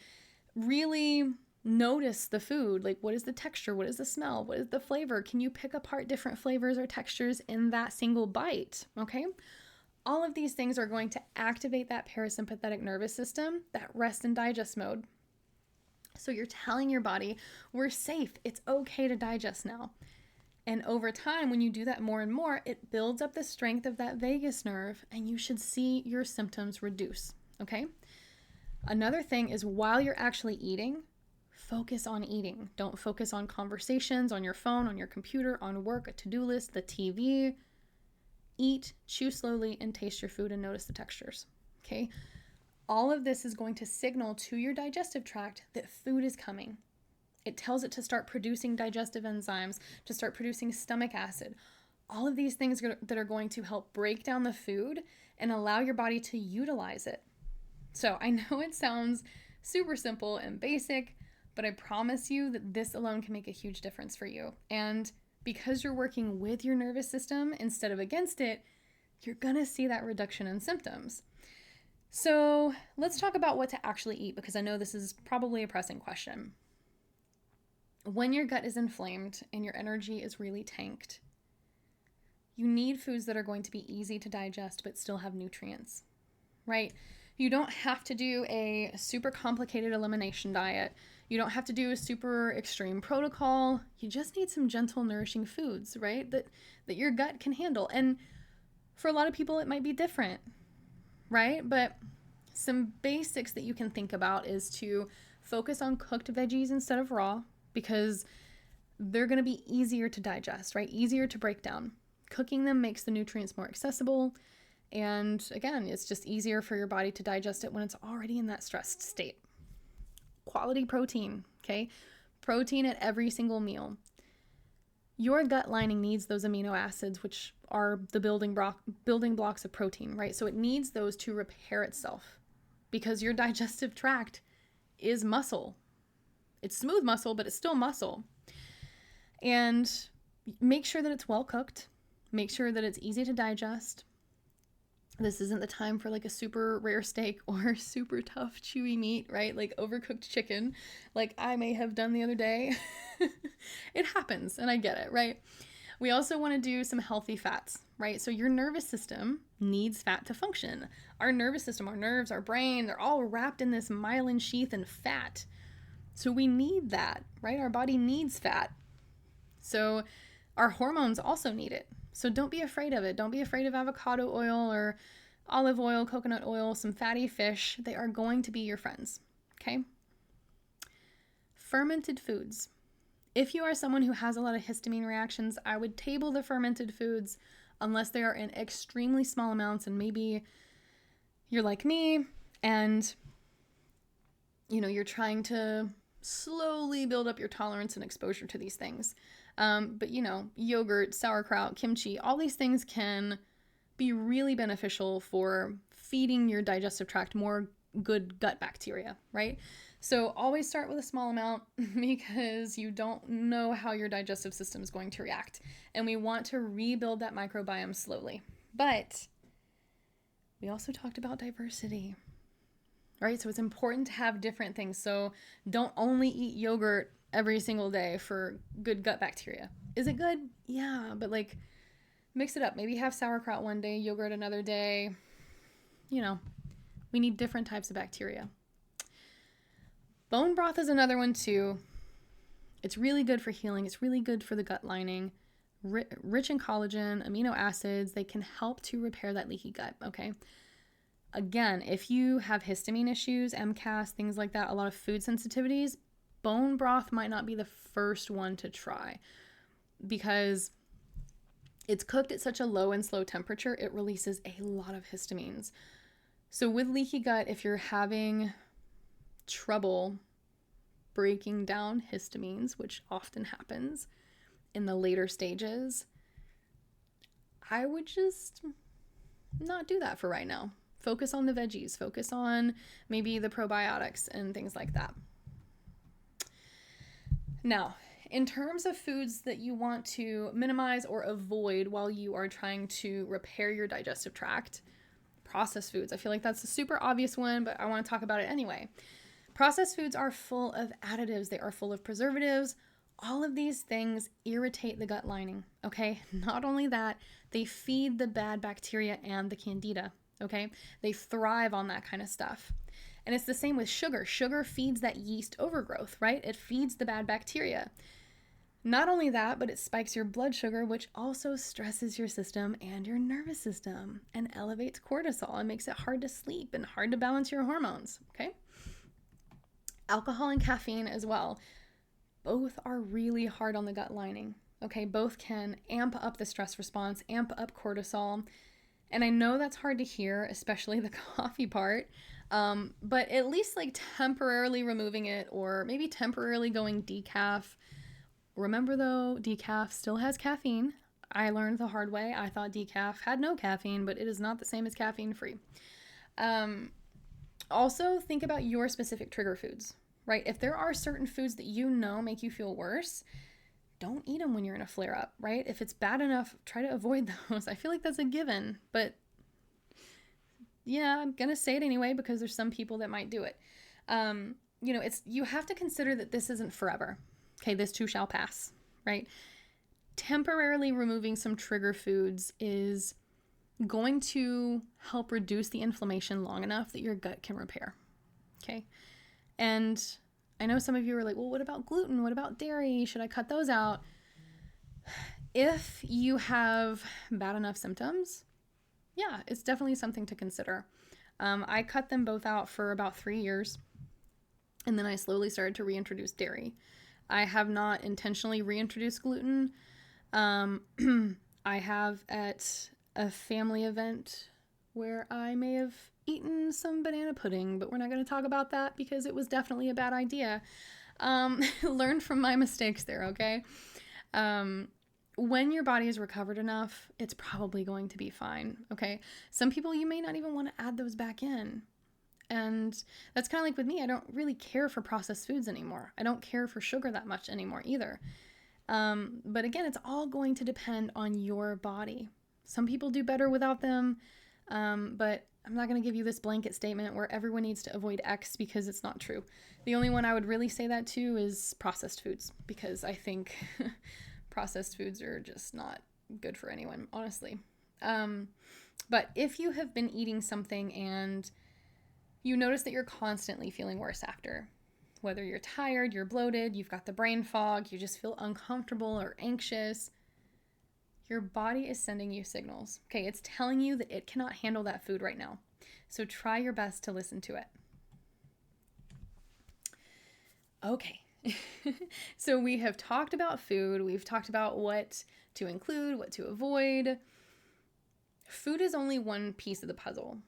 really notice the food. Like, what is the texture? What is the smell? What is the flavor? Can you pick apart different flavors or textures in that single bite? Okay. All of these things are going to activate that parasympathetic nervous system, that rest and digest mode. So you're telling your body, we're safe. It's okay to digest now. And over time, when you do that more and more, it builds up the strength of that vagus nerve, and you should see your symptoms reduce. Okay. Another thing is, while you're actually eating, focus on eating. Don't focus on conversations on your phone, on your computer, on work, a to-do list, the TV. Eat, chew slowly, and taste your food and notice the textures. Okay. All of this is going to signal to your digestive tract that food is coming. It tells it to start producing digestive enzymes, to start producing stomach acid. All of these things that are going to help break down the food and allow your body to utilize it. So I know it sounds super simple and basic, but I promise you that this alone can make a huge difference for you. And because you're working with your nervous system instead of against it, you're going to see that reduction in symptoms. So let's talk about what to actually eat, because I know this is probably a pressing question. When your gut is inflamed and your energy is really tanked, you need foods that are going to be easy to digest but still have nutrients, right? You don't have to do a super complicated elimination diet. You don't have to do a super extreme protocol. You just need some gentle, nourishing foods, right? That your gut can handle. And for a lot of people, it might be different, right? But some basics that you can think about is to focus on cooked veggies instead of raw, because they're going to be easier to digest, right? Easier to break down. Cooking them makes the nutrients more accessible. And again, it's just easier for your body to digest it when it's already in that stressed state. Quality protein, okay? Protein at every single meal. Your gut lining needs those amino acids, which are the building blocks of protein, right? So it needs those to repair itself, because your digestive tract is muscle. It's smooth muscle, but it's still muscle. And make sure that it's well cooked. Make sure that it's easy to digest. This isn't the time for like a super rare steak or super tough, chewy meat, right? Like overcooked chicken, like I may have done the other day. It happens, and I get it, right? We also want to do some healthy fats, right? So your nervous system needs fat to function. Our nervous system, our nerves, our brain, they're all wrapped in this myelin sheath and fat. So we need that, right? Our body needs fat. So our hormones also need it. So don't be afraid of it. Don't be afraid of avocado oil or olive oil, coconut oil, some fatty fish. They are going to be your friends, okay? Fermented foods. If you are someone who has a lot of histamine reactions, I would table the fermented foods unless they are in extremely small amounts, and maybe you're like me and you're trying to slowly build up your tolerance and exposure to these things. But yogurt, sauerkraut, kimchi, all these things can be really beneficial for feeding your digestive tract more good gut bacteria, right? So always start with a small amount, because you don't know how your digestive system is going to react. And we want to rebuild that microbiome slowly. But we also talked about diversity, right? So it's important to have different things. So don't only eat yogurt every single day for good gut bacteria. Is it good? Yeah, but like mix it up. Maybe have sauerkraut one day, yogurt another day. We need different types of bacteria. Bone broth is another one too. It's really good for healing. It's really good for the gut lining. Rich in collagen, amino acids, they can help to repair that leaky gut, okay? Again, if you have histamine issues, MCAS, things like that, a lot of food sensitivities, bone broth might not be the first one to try, because it's cooked at such a low and slow temperature, it releases a lot of histamines. So with leaky gut, if you're having trouble breaking down histamines, which often happens in the later stages, I would just not do that for right now. Focus on the veggies, focus on maybe the probiotics and things like that. Now, in terms of foods that you want to minimize or avoid while you are trying to repair your digestive tract, processed foods. I feel like that's a super obvious one, but I want to talk about it anyway. Processed foods are full of additives. They are full of preservatives. All of these things irritate the gut lining, okay? Not only that, they feed the bad bacteria and the candida, okay? They thrive on that kind of stuff. And it's the same with sugar. Sugar feeds that yeast overgrowth, right? It feeds the bad bacteria. Not only that, but it spikes your blood sugar, which also stresses your system and your nervous system and elevates cortisol and makes it hard to sleep and hard to balance your hormones, okay? Alcohol and caffeine as well. Both are really hard on the gut lining, okay? Both can amp up the stress response, amp up cortisol. And I know that's hard to hear, especially the coffee part, but at least like temporarily removing it, or maybe temporarily going decaf. Remember though, decaf still has caffeine. I learned the hard way. I thought decaf had no caffeine, but it is not the same as caffeine free. Also, think about your specific trigger foods, right? If there are certain foods that make you feel worse, don't eat them when you're in a flare-up, right? If it's bad enough, try to avoid those. I feel like that's a given, but yeah, I'm going to say it anyway because there's some people that might do it. You have to consider that this isn't forever. Okay, this too shall pass, right? Temporarily removing some trigger foods is going to help reduce the inflammation long enough that your gut can repair, okay? And I know some of you are like, well, what about gluten? What about dairy? Should I cut those out? If you have bad enough symptoms, yeah, it's definitely something to consider. I cut them both out for about 3 years, and then I slowly started to reintroduce dairy. I have not intentionally reintroduced gluten. I have at a family event where I may have eaten some banana pudding, but we're not going to talk about that because it was definitely a bad idea. Learn from my mistakes there, okay? When your body is recovered enough, it's probably going to be fine, okay? Some people, you may not even want to add those back in. And that's kind of like with me. I don't really care for processed foods anymore. I don't care for sugar that much anymore either. But again, it's all going to depend on your body. Some people do better without them, but I'm not going to give you this blanket statement where everyone needs to avoid X because it's not true. The only one I would really say that to is processed foods, because I think processed foods are just not good for anyone, honestly. But if you have been eating something and you notice that you're constantly feeling worse after, whether you're tired, you're bloated, you've got the brain fog, you just feel uncomfortable or anxious, your body is sending you signals. Okay, it's telling you that it cannot handle that food right now. So try your best to listen to it. Okay, so we have talked about food. We've talked about what to include, what to avoid. Food is only one piece of the puzzle.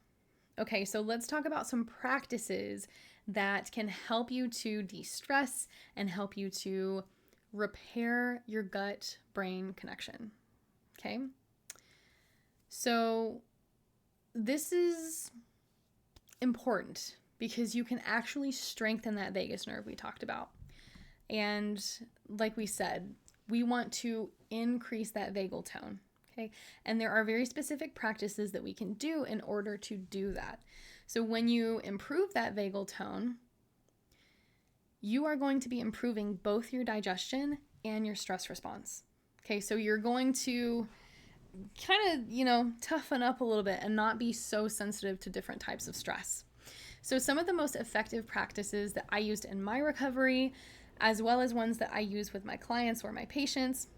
Okay, so let's talk about some practices that can help you to de-stress and help you to repair your gut-brain connection. Okay, so this is important because you can actually strengthen that vagus nerve we talked about. And like we said, we want to increase that vagal tone. Okay, and there are very specific practices that we can do in order to do that. So when you improve that vagal tone, you are going to be improving both your digestion and your stress response. Okay, so you're going to kind of, toughen up a little bit and not be so sensitive to different types of stress. So some of the most effective practices that I used in my recovery, as well as ones that I use with my clients or my patients,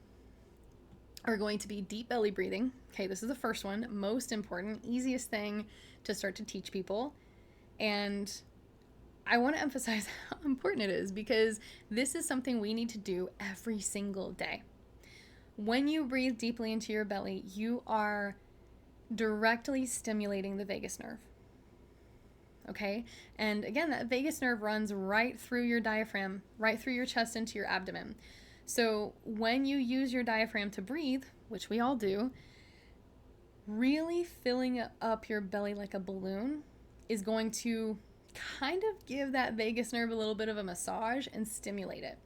are going to be deep belly breathing. Okay, this is the first one, most important, easiest thing to start to teach people. And I want to emphasize how important it is because this is something we need to do every single day. When you breathe deeply into your belly, you are directly stimulating the vagus nerve. Okay, and again, that vagus nerve runs right through your diaphragm, right through your chest into your abdomen. So when you use your diaphragm to breathe, which we all do, really filling up your belly like a balloon is going to kind of give that vagus nerve a little bit of a massage and stimulate it.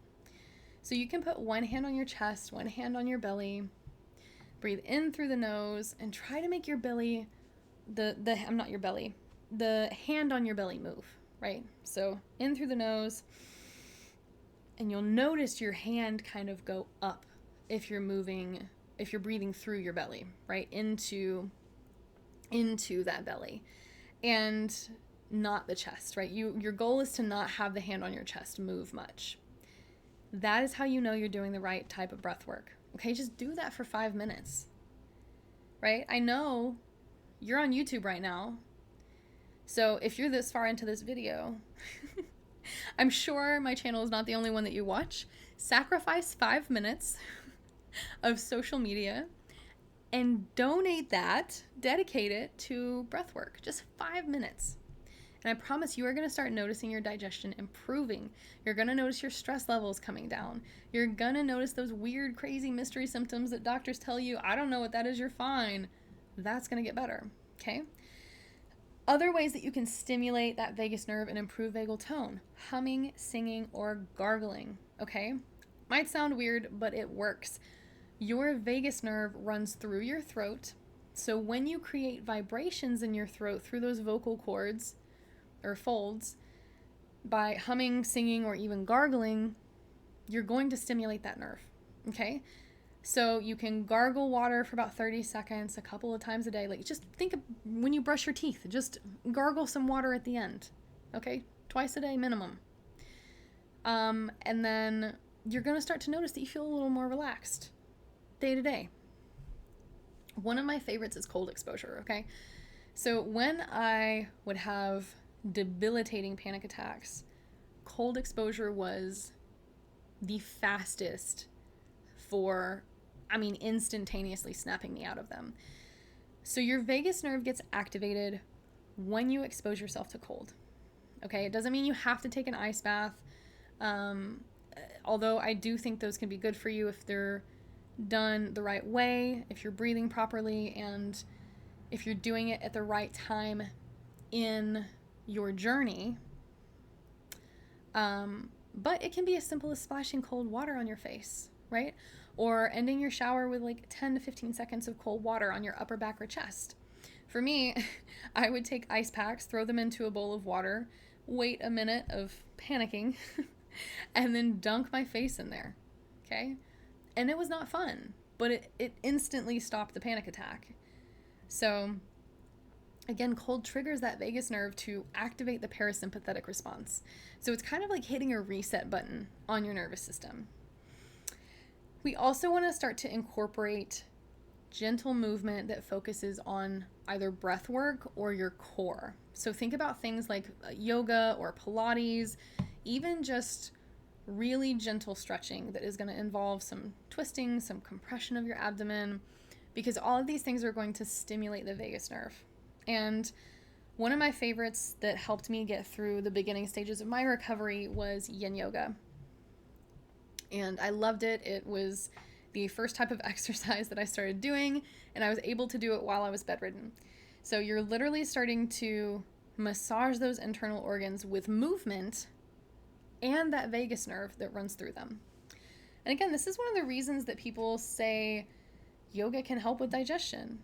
So you can put one hand on your chest, one hand on your belly, breathe in through the nose, and try to make your belly, the hand on your belly move, right? So in through the nose, and you'll notice your hand kind of go up if you're breathing through your belly, right? Into that belly, and not the chest, right? Your goal is to not have the hand on your chest move much. That is how you know you're doing the right type of breath work. Okay, just do that for 5 minutes, right? I know you're on YouTube right now, so if you're this far into this video, I'm sure my channel is not the only one that you watch. Sacrifice 5 minutes of social media and dedicate it to breath work. Just 5 minutes. And I promise you are going to start noticing your digestion improving. You're going to notice your stress levels coming down. You're going to notice those weird, crazy mystery symptoms that doctors tell you, I don't know what that is, you're fine. That's going to get better, okay? Other ways that you can stimulate that vagus nerve and improve vagal tone: humming, singing, or gargling, okay? Might sound weird, but it works. Your vagus nerve runs through your throat, so when you create vibrations in your throat through those vocal cords or folds, by humming, singing, or even gargling, you're going to stimulate that nerve, okay? So you can gargle water for about 30 seconds a couple of times a day. Like, just think of when you brush your teeth, just gargle some water at the end, okay? Twice a day minimum. And then you're going to start to notice that you feel a little more relaxed day to day. One of my favorites is cold exposure, okay? So when I would have debilitating panic attacks, cold exposure was the fastest for, instantaneously snapping me out of them. So your vagus nerve gets activated when you expose yourself to cold. Okay, it doesn't mean you have to take an ice bath, although I do think those can be good for you if they're done the right way, if you're breathing properly, and if you're doing it at the right time in your journey. But it can be as simple as splashing cold water on your face, right? Or ending your shower with like 10 to 15 seconds of cold water on your upper back or chest. For me, I would take ice packs, throw them into a bowl of water, wait a minute of panicking, and then dunk my face in there, okay? And it was not fun, but it instantly stopped the panic attack. So again, cold triggers that vagus nerve to activate the parasympathetic response. So it's kind of like hitting a reset button on your nervous system. We also want to start to incorporate gentle movement that focuses on either breath work or your core. So think about things like yoga or Pilates, even just really gentle stretching that is going to involve some twisting, some compression of your abdomen, because all of these things are going to stimulate the vagus nerve. And one of my favorites that helped me get through the beginning stages of my recovery was yin yoga. And I loved it. It was the first type of exercise that I started doing, and I was able to do it while I was bedridden. So you're literally starting to massage those internal organs with movement and that vagus nerve that runs through them. And again, this is one of the reasons that people say yoga can help with digestion,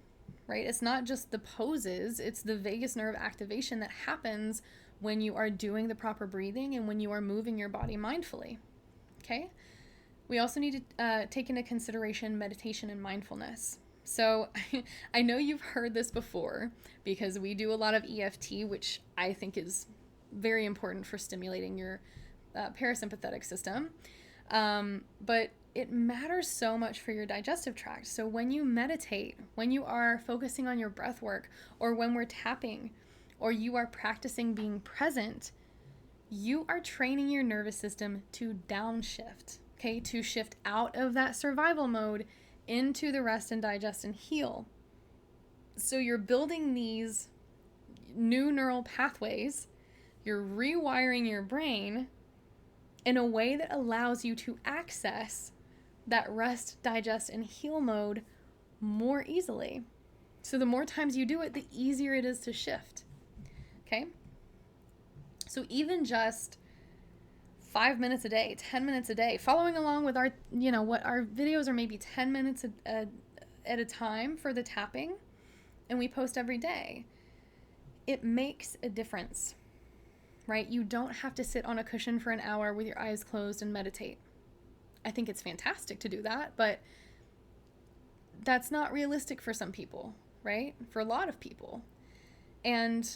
right? It's not just the poses, it's the vagus nerve activation that happens when you are doing the proper breathing and when you are moving your body mindfully, okay? We also need to take into consideration meditation and mindfulness. So I know you've heard this before because we do a lot of EFT, which I think is very important for stimulating your parasympathetic system. But it matters so much for your digestive tract. So when you meditate, when you are focusing on your breath work, or when we're tapping, or you are practicing being present, you are training your nervous system to downshift, okay, to shift out of that survival mode into the rest and digest and heal. So you're building these new neural pathways, you're rewiring your brain in a way that allows you to access that rest, digest, and heal mode more easily. So the more times you do it, the easier it is to shift, okay? So even just 5 minutes a day, 10 minutes a day, following along with our, what our videos are maybe 10 minutes at a time for the tapping, and we post every day. It makes a difference, right? You don't have to sit on a cushion for an hour with your eyes closed and meditate. I think it's fantastic to do that, but that's not realistic for some people, right? For a lot of people. And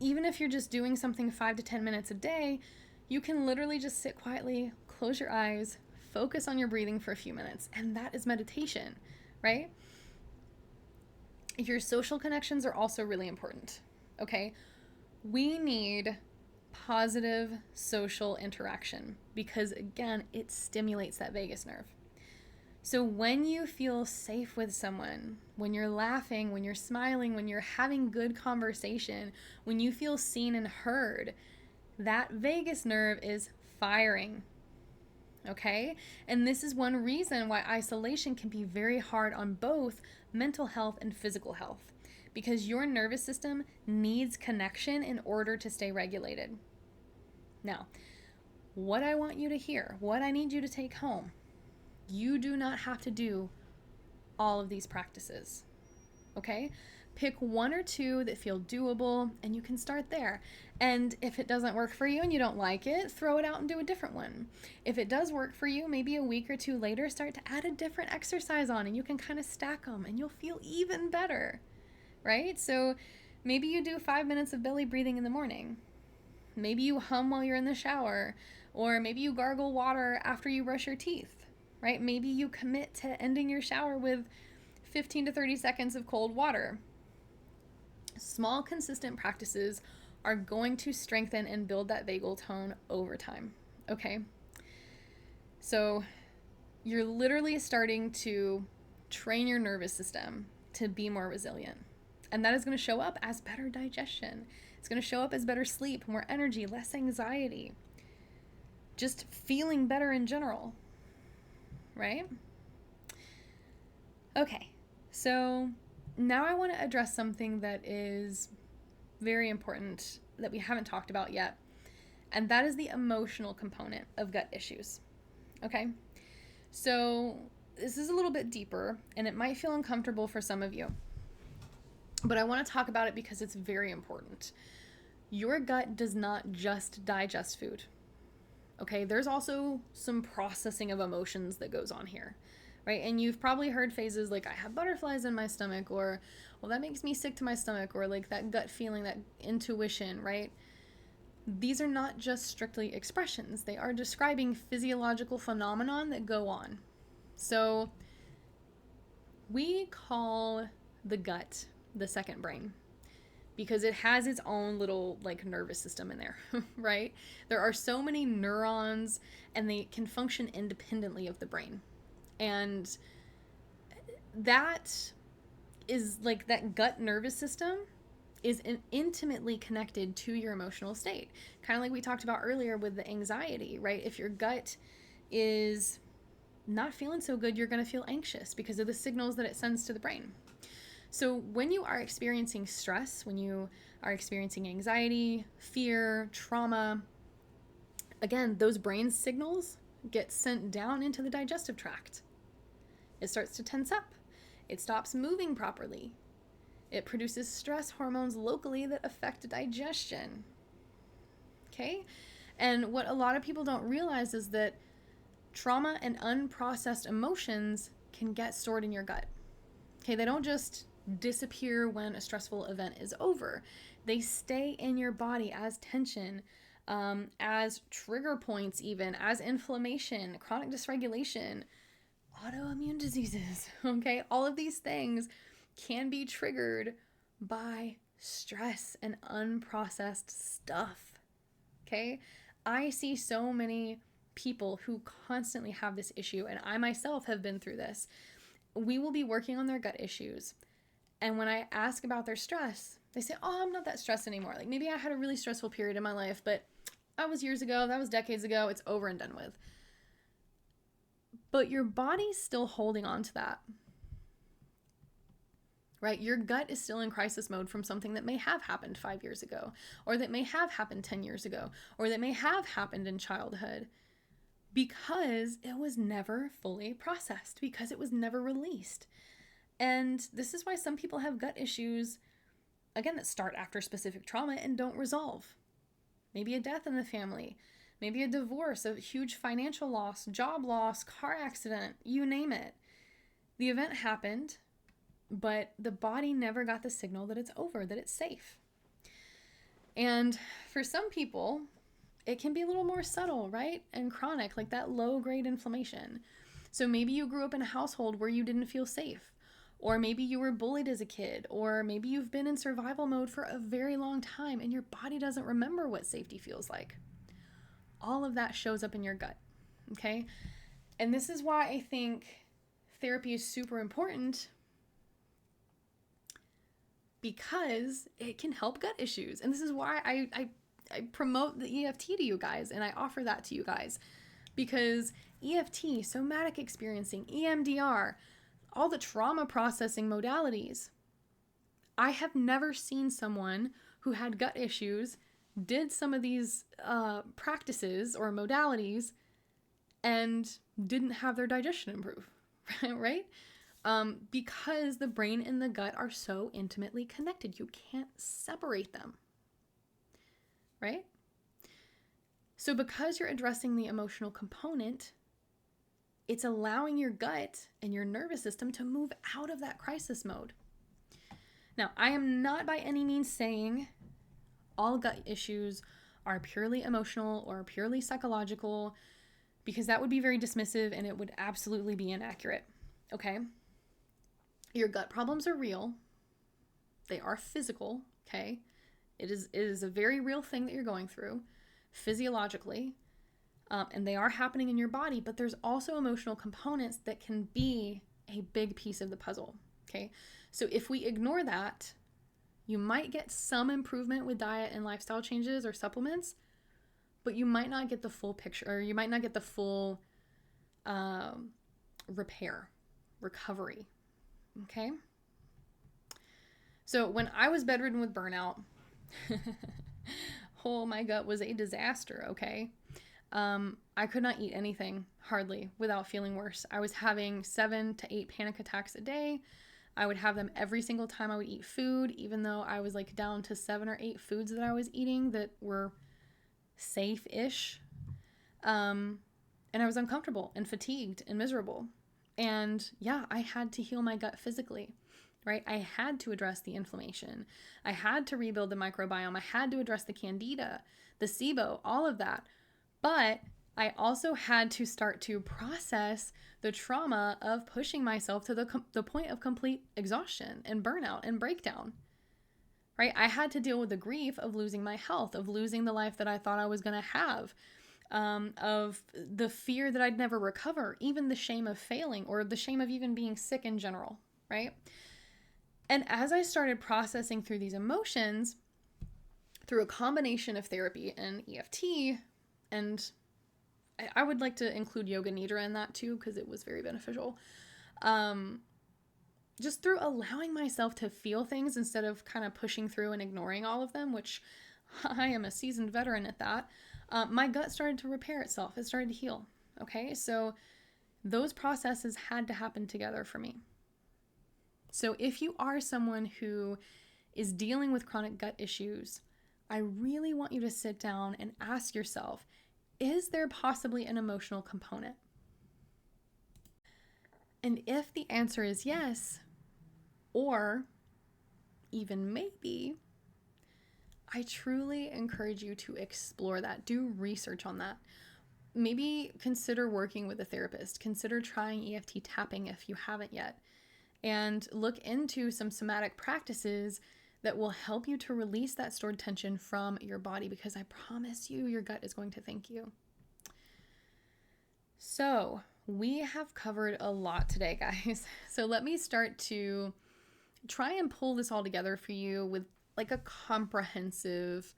even if you're just doing something 5 to 10 minutes a day, you can literally just sit quietly, close your eyes, focus on your breathing for a few minutes, and that is meditation, right? Your social connections are also really important, okay? We need positive social interaction because, again, it stimulates that vagus nerve. So when you feel safe with someone, when you're laughing, when you're smiling, when you're having good conversation, when you feel seen and heard, that vagus nerve is firing, okay? And this is one reason why isolation can be very hard on both mental health and physical health, because your nervous system needs connection in order to stay regulated. Now, what I want you to hear, what I need you to take home, you do not have to do all of these practices, okay? Pick one or two that feel doable, and you can start there. And if it doesn't work for you and you don't like it, throw it out and do a different one. If it does work for you, maybe a week or two later, start to add a different exercise on, and you can kind of stack them, and you'll feel even better, right? So maybe you do 5 minutes of belly breathing in the morning. Maybe you hum while you're in the shower, or maybe you gargle water after you brush your teeth, right? Maybe you commit to ending your shower with 15 to 30 seconds of cold water. Small, consistent practices are going to strengthen and build that vagal tone over time, okay? So you're literally starting to train your nervous system to be more resilient. And that is going to show up as better digestion. It's going to show up as better sleep, more energy, less anxiety, just feeling better in general, right? Okay, so now I want to address something that is very important that we haven't talked about yet, and that is the emotional component of gut issues, okay? So this is a little bit deeper, and it might feel uncomfortable for some of you, but I want to talk about it because it's very important. Your gut does not just digest food, okay? There's also some processing of emotions that goes on here, right? And you've probably heard phrases like, I have butterflies in my stomach, or, well, that makes me sick to my stomach, or like that gut feeling, that intuition, right? These are not just strictly expressions. They are describing physiological phenomenon that go on. So we call the gut the second brain because it has its own little like nervous system in there, right? There are so many neurons and they can function independently of the brain. And that is like that gut nervous system is intimately connected to your emotional state. Kind of like we talked about earlier with the anxiety, right? If your gut is not feeling so good, you're going to feel anxious because of the signals that it sends to the brain. So when you are experiencing stress, when you are experiencing anxiety, fear, trauma, again, those brain signals get sent down into the digestive tract. It starts to tense up. It stops moving properly. It produces stress hormones locally that affect digestion. Okay? And what a lot of people don't realize is that trauma and unprocessed emotions can get stored in your gut. Okay? They don't just disappear when a stressful event is over. They stay in your body as tension, as trigger points even, as inflammation, chronic dysregulation, autoimmune diseases. Okay? All of these things can be triggered by stress and unprocessed stuff. Okay? I see so many people who constantly have this issue, and I myself have been through this. We will be working on their gut issues, and when I ask about their stress, they say, oh, I'm not that stressed anymore. Like maybe I had a really stressful period in my life, but that was years ago, that was decades ago, it's over and done with. But your body's still holding on to that. Right? Your gut is still in crisis mode from something that may have happened 5 years ago, or that may have happened 10 years ago, or that may have happened in childhood because it was never fully processed, because it was never released. And this is why some people have gut issues, again, that start after specific trauma and don't resolve. Maybe a death in the family, maybe a divorce, a huge financial loss, job loss, car accident, you name it. The event happened, but the body never got the signal that it's over, that it's safe. And for some people, it can be a little more subtle, right? And chronic, like that low-grade inflammation. So maybe you grew up in a household where you didn't feel safe, or maybe you were bullied as a kid, or maybe you've been in survival mode for a very long time and your body doesn't remember what safety feels like. All of that shows up in your gut, okay? And this is why I think therapy is super important, because it can help gut issues. And this is why I promote the EFT to you guys, and I offer that to you guys, because EFT, somatic experiencing, EMDR, all the trauma processing modalities. I have never seen someone who had gut issues, did some of these practices or modalities, and didn't have their digestion improve, right? Because the brain and the gut are so intimately connected. You can't separate them, right? So because you're addressing the emotional component, it's allowing your gut and your nervous system to move out of that crisis mode. Now, I am not by any means saying all gut issues are purely emotional or purely psychological, because that would be very dismissive and it would absolutely be inaccurate. Okay? Your gut problems are real. They are physical, okay? It is a very real thing that you're going through physiologically, and they are happening in your body, but there's also emotional components that can be a big piece of the puzzle, okay? So if we ignore that, you might get some improvement with diet and lifestyle changes or supplements, but you might not get the full picture, or you might not get the full recovery, okay? So when I was bedridden with burnout, oh, my gut was a disaster, okay? I could not eat anything, hardly, without feeling worse. I was having 7 to 8 panic attacks a day. I would have them every single time I would eat food, even though I was like down to 7 or 8 foods that I was eating that were safe-ish. And I was uncomfortable and fatigued and miserable. And yeah, I had to heal my gut physically, right? I had to address the inflammation. I had to rebuild the microbiome. I had to address the candida, the SIBO, all of that. But I also had to start to process the trauma of pushing myself to the point of complete exhaustion and burnout and breakdown, right? I had to deal with the grief of losing my health, of losing the life that I thought I was going to have, of the fear that I'd never recover, even the shame of failing or the shame of even being sick in general, right? And as I started processing through these emotions, through a combination of therapy and EFT, and I would like to include yoga nidra in that too, because it was very beneficial. Just through allowing myself to feel things instead of kind of pushing through and ignoring all of them, which I am a seasoned veteran at that, my gut started to repair itself. It started to heal. Okay, so those processes had to happen together for me. So if you are someone who is dealing with chronic gut issues, I really want you to sit down and ask yourself, is there possibly an emotional component? And if the answer is yes, or even maybe, I truly encourage you to explore that. Do research on that. Maybe consider working with a therapist. Consider trying EFT tapping if you haven't yet. And look into some somatic practices that will help you to release that stored tension from your body, because I promise you, your gut is going to thank you. So we have covered a lot today, guys. So let me start to try and pull this all together for you with like a comprehensive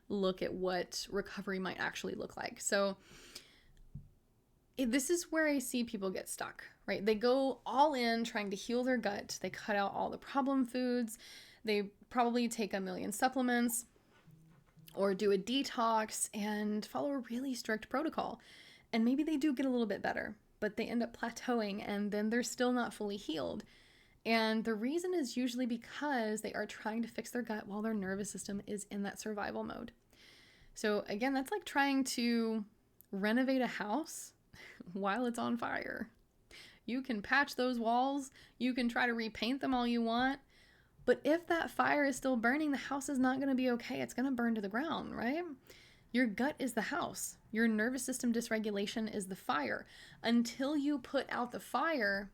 look at what recovery might actually look like. So this is where I see people get stuck, right? They go all in trying to heal their gut. They cut out all the problem foods. They probably take a million supplements or do a detox and follow a really strict protocol. And maybe they do get a little bit better, but they end up plateauing and then they're still not fully healed. And the reason is usually because they are trying to fix their gut while their nervous system is in that survival mode. So again, that's like trying to renovate a house while it's on fire. You can patch those walls, you can try to repaint them all you want, but if that fire is still burning, the house is not going to be okay. It's going to burn to the ground, right? Your gut is the house. Your nervous system dysregulation is the fire. Until you put out the fire,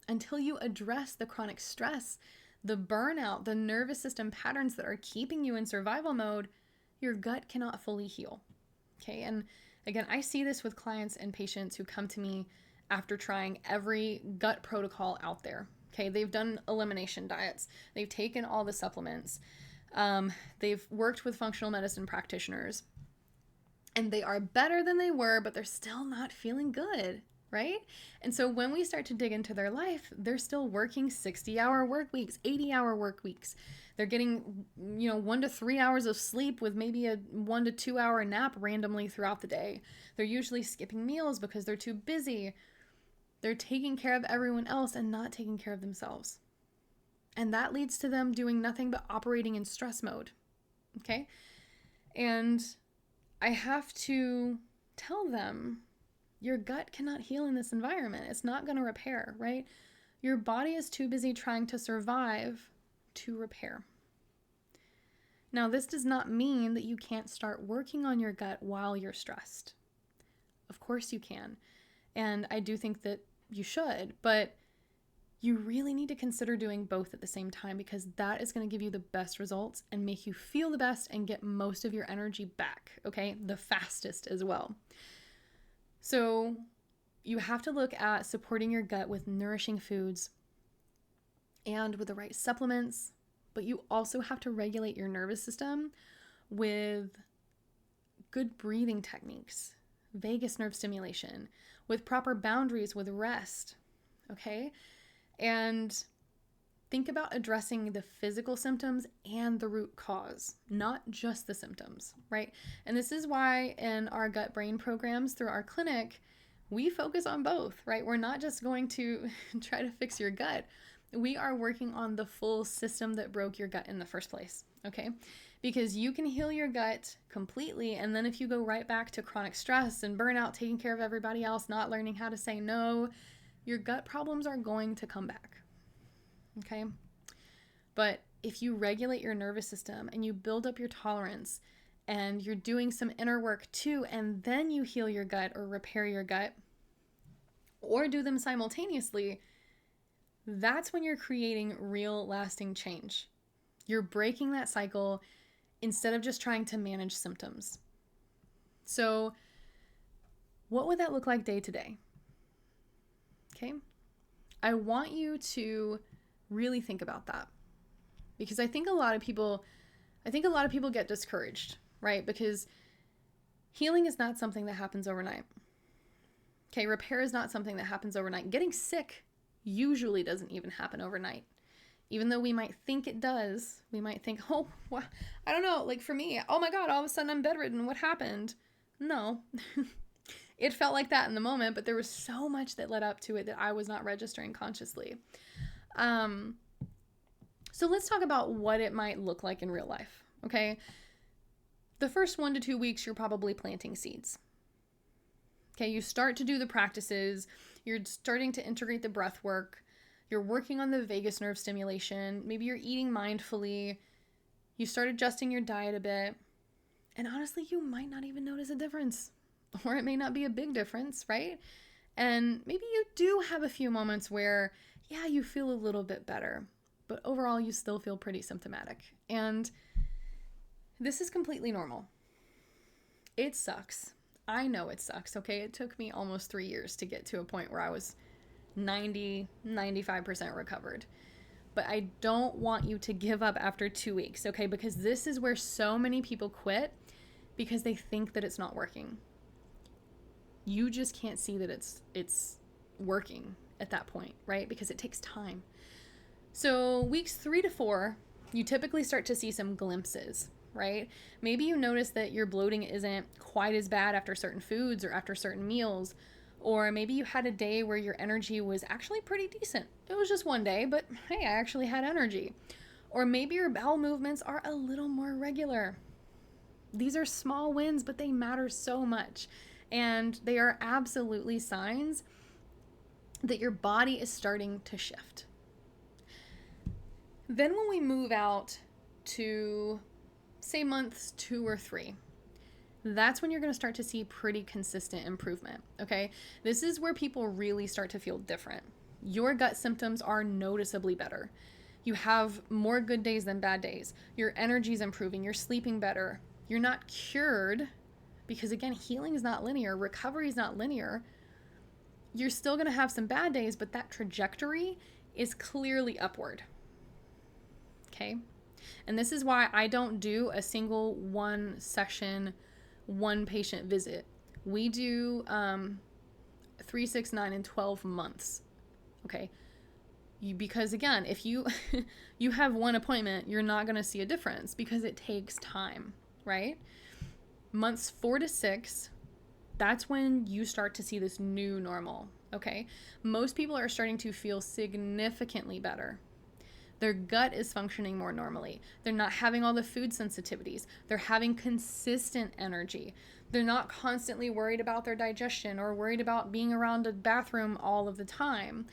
until you address the chronic stress, the burnout, the nervous system patterns that are keeping you in survival mode, your gut cannot fully heal. Okay, and again, I see this with clients and patients who come to me after trying every gut protocol out there. Okay, they've done elimination diets, they've taken all the supplements, they've worked with functional medicine practitioners, and they are better than they were, but they're still not feeling good, right? And so when we start to dig into their life, they're still working 60-hour work weeks, 80-hour work weeks. They're getting, 1 to 3 hours of sleep with maybe a 1 to 2 hour nap randomly throughout the day. They're usually skipping meals because they're too busy. They're taking care of everyone else and not taking care of themselves. And that leads to them doing nothing but operating in stress mode. Okay? And I have to tell them, your gut cannot heal in this environment. It's not going to repair, right? Your body is too busy trying to survive to repair. Now, this does not mean that you can't start working on your gut while you're stressed. Of course you can. And I do think that you should, but you really need to consider doing both at the same time, because that is going to give you the best results and make you feel the best and get most of your energy back, okay? The fastest as well. So you have to look at supporting your gut with nourishing foods and with the right supplements, but you also have to regulate your nervous system with good breathing techniques, vagus nerve stimulation, with proper boundaries, with rest, okay? And think about addressing the physical symptoms and the root cause, not just the symptoms, right? And this is why in our gut brain programs through our clinic, we focus on both, right? We're not just going to try to fix your gut. We are working on the full system that broke your gut in the first place, okay? Because you can heal your gut completely, and then if you go right back to chronic stress and burnout, taking care of everybody else, not learning how to say no, your gut problems are going to come back, okay? But if you regulate your nervous system and you build up your tolerance and you're doing some inner work too, and then you heal your gut or repair your gut, or do them simultaneously, that's when you're creating real lasting change. You're breaking that cycle instead of just trying to manage symptoms. So what would that look like day to day? Okay, I want you to really think about that, because I think a lot of people get discouraged, right? Because healing is not something that happens overnight. Okay, repair is not something that happens overnight. Getting sick usually doesn't even happen overnight. Even though we might think it does, we might think, oh, well, I don't know, like for me, oh my God, all of a sudden I'm bedridden. What happened? No. It felt like that in the moment, but there was so much that led up to it that I was not registering consciously. So let's talk about what it might look like in real life, okay? The first 1 to 2 weeks, you're probably planting seeds. Okay, you start to do the practices, you're starting to integrate the breath work, you're working on the vagus nerve stimulation, maybe you're eating mindfully, you start adjusting your diet a bit, and honestly, you might not even notice a difference. Or it may not be a big difference, right? And maybe you do have a few moments where, yeah, you feel a little bit better, but overall you still feel pretty symptomatic. And this is completely normal. It sucks. I know it sucks, okay? It took me almost 3 years to get to a point where I was 95% recovered. But I don't want you to give up after 2 weeks, okay? Because this is where so many people quit because they think that it's not working. You just can't see that it's working at that point, right? Because it takes time. So weeks 3 to 4, you typically start to see some glimpses, right? Maybe you notice that your bloating isn't quite as bad after certain foods or after certain meals, or maybe you had a day where your energy was actually pretty decent. It was just one day, but hey, I actually had energy. Or maybe your bowel movements are a little more regular. These are small wins, but they matter so much. And they are absolutely signs that your body is starting to shift. Then when we move out to, say, months 2 or 3, that's when you're going to start to see pretty consistent improvement, okay? This is where people really start to feel different. Your gut symptoms are noticeably better. You have more good days than bad days. Your energy's improving. You're sleeping better. You're not cured, because again, healing is not linear. Recovery is not linear. You're still going to have some bad days, but that trajectory is clearly upward. Okay? And this is why I don't do a single 1 session, 1 patient visit. We do 3, 6, 9, and 12 months. Okay? Because again, if you you have 1 appointment, you're not going to see a difference because it takes time, right? Months 4 to 6, that's when you start to see this new normal, okay? Most people are starting to feel significantly better. Their gut is functioning more normally. They're not having all the food sensitivities. They're having consistent energy. They're not constantly worried about their digestion or worried about being around a bathroom all of the time.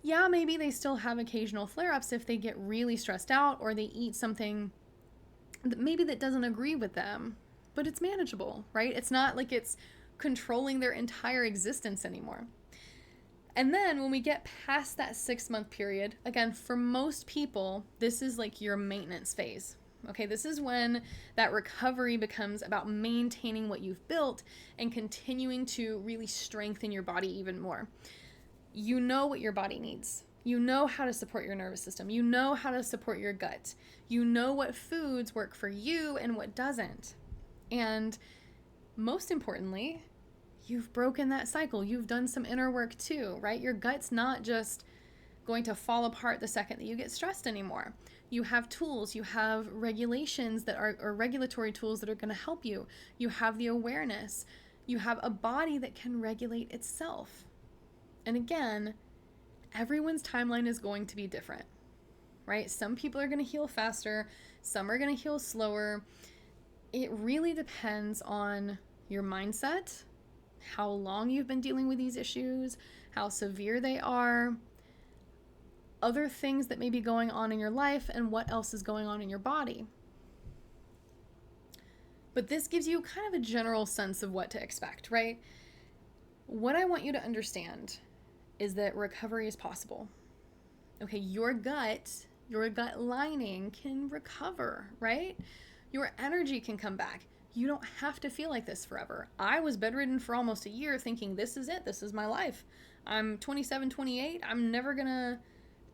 Yeah, maybe they still have occasional flare-ups if they get really stressed out or they eat something maybe that doesn't agree with them, but it's manageable, right? It's not like it's controlling their entire existence anymore. And then when we get past that 6-month period, again, for most people, this is like your maintenance phase. Okay, this is when that recovery becomes about maintaining what you've built and continuing to really strengthen your body even more. You know what your body needs. You know how to support your nervous system. You know how to support your gut. You know what foods work for you and what doesn't. And most importantly, you've broken that cycle. You've done some inner work too, right? Your gut's not just going to fall apart the second that you get stressed anymore. You have tools, you have regulations that are, or regulatory tools that are going to help you. You have the awareness. You have a body that can regulate itself. And again, everyone's timeline is going to be different, right? Some people are going to heal faster, some are going to heal slower. It really depends on your mindset, how long you've been dealing with these issues, how severe they are, other things that may be going on in your life, and what else is going on in your body. But this gives you kind of a general sense of what to expect, right? What I want you to understand is that recovery is possible. Okay, your gut lining can recover, right? Your energy can come back. You don't have to feel like this forever. I was bedridden for almost a year thinking, this is it. This is my life. I'm 27, 28. I'm never gonna,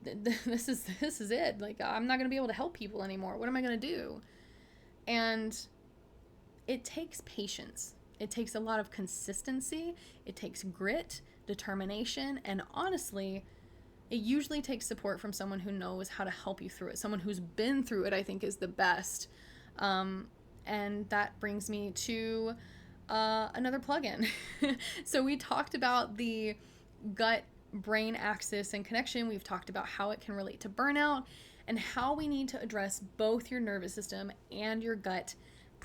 this is it. Like, I'm not gonna be able to help people anymore. What am I gonna do? And it takes patience. It takes a lot of consistency. It takes grit, determination, and honestly, it usually takes support from someone who knows how to help you through it. Someone who's been through it, I think, is the best. And that brings me to another plugin. So we talked about the gut-brain axis and connection. We've talked about how it can relate to burnout and how we need to address both your nervous system and your gut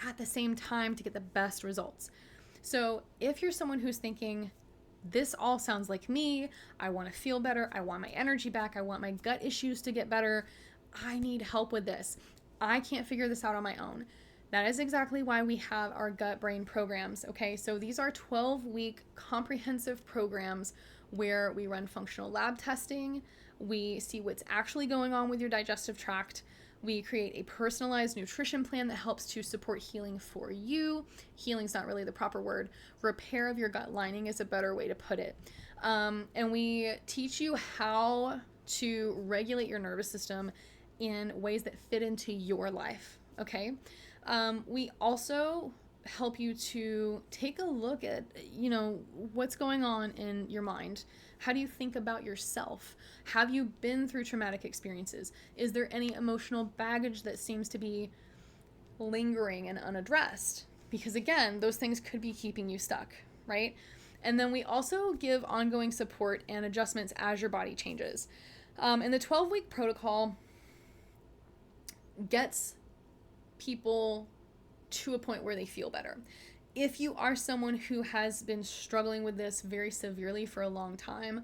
at the same time to get the best results. So if you're someone who's thinking, this all sounds like me, I want to feel better, I want my energy back, I want my gut issues to get better, I need help with this, I can't figure this out on my own. That is exactly why we have our gut brain programs, okay? So these are 12-week comprehensive programs where we run functional lab testing, we see what's actually going on with your digestive tract, we create a personalized nutrition plan that helps to support healing for you. Healing's not really the proper word. Repair of your gut lining is a better way to put it. And we teach you how to regulate your nervous system in ways that fit into your life, okay? We also help you to take a look at, what's going on in your mind. How do you think about yourself? Have you been through traumatic experiences? Is there any emotional baggage that seems to be lingering and unaddressed? Because again, those things could be keeping you stuck, right? And then we also give ongoing support and adjustments as your body changes. And the 12-week protocol gets people to a point where they feel better. If you are someone who has been struggling with this very severely for a long time,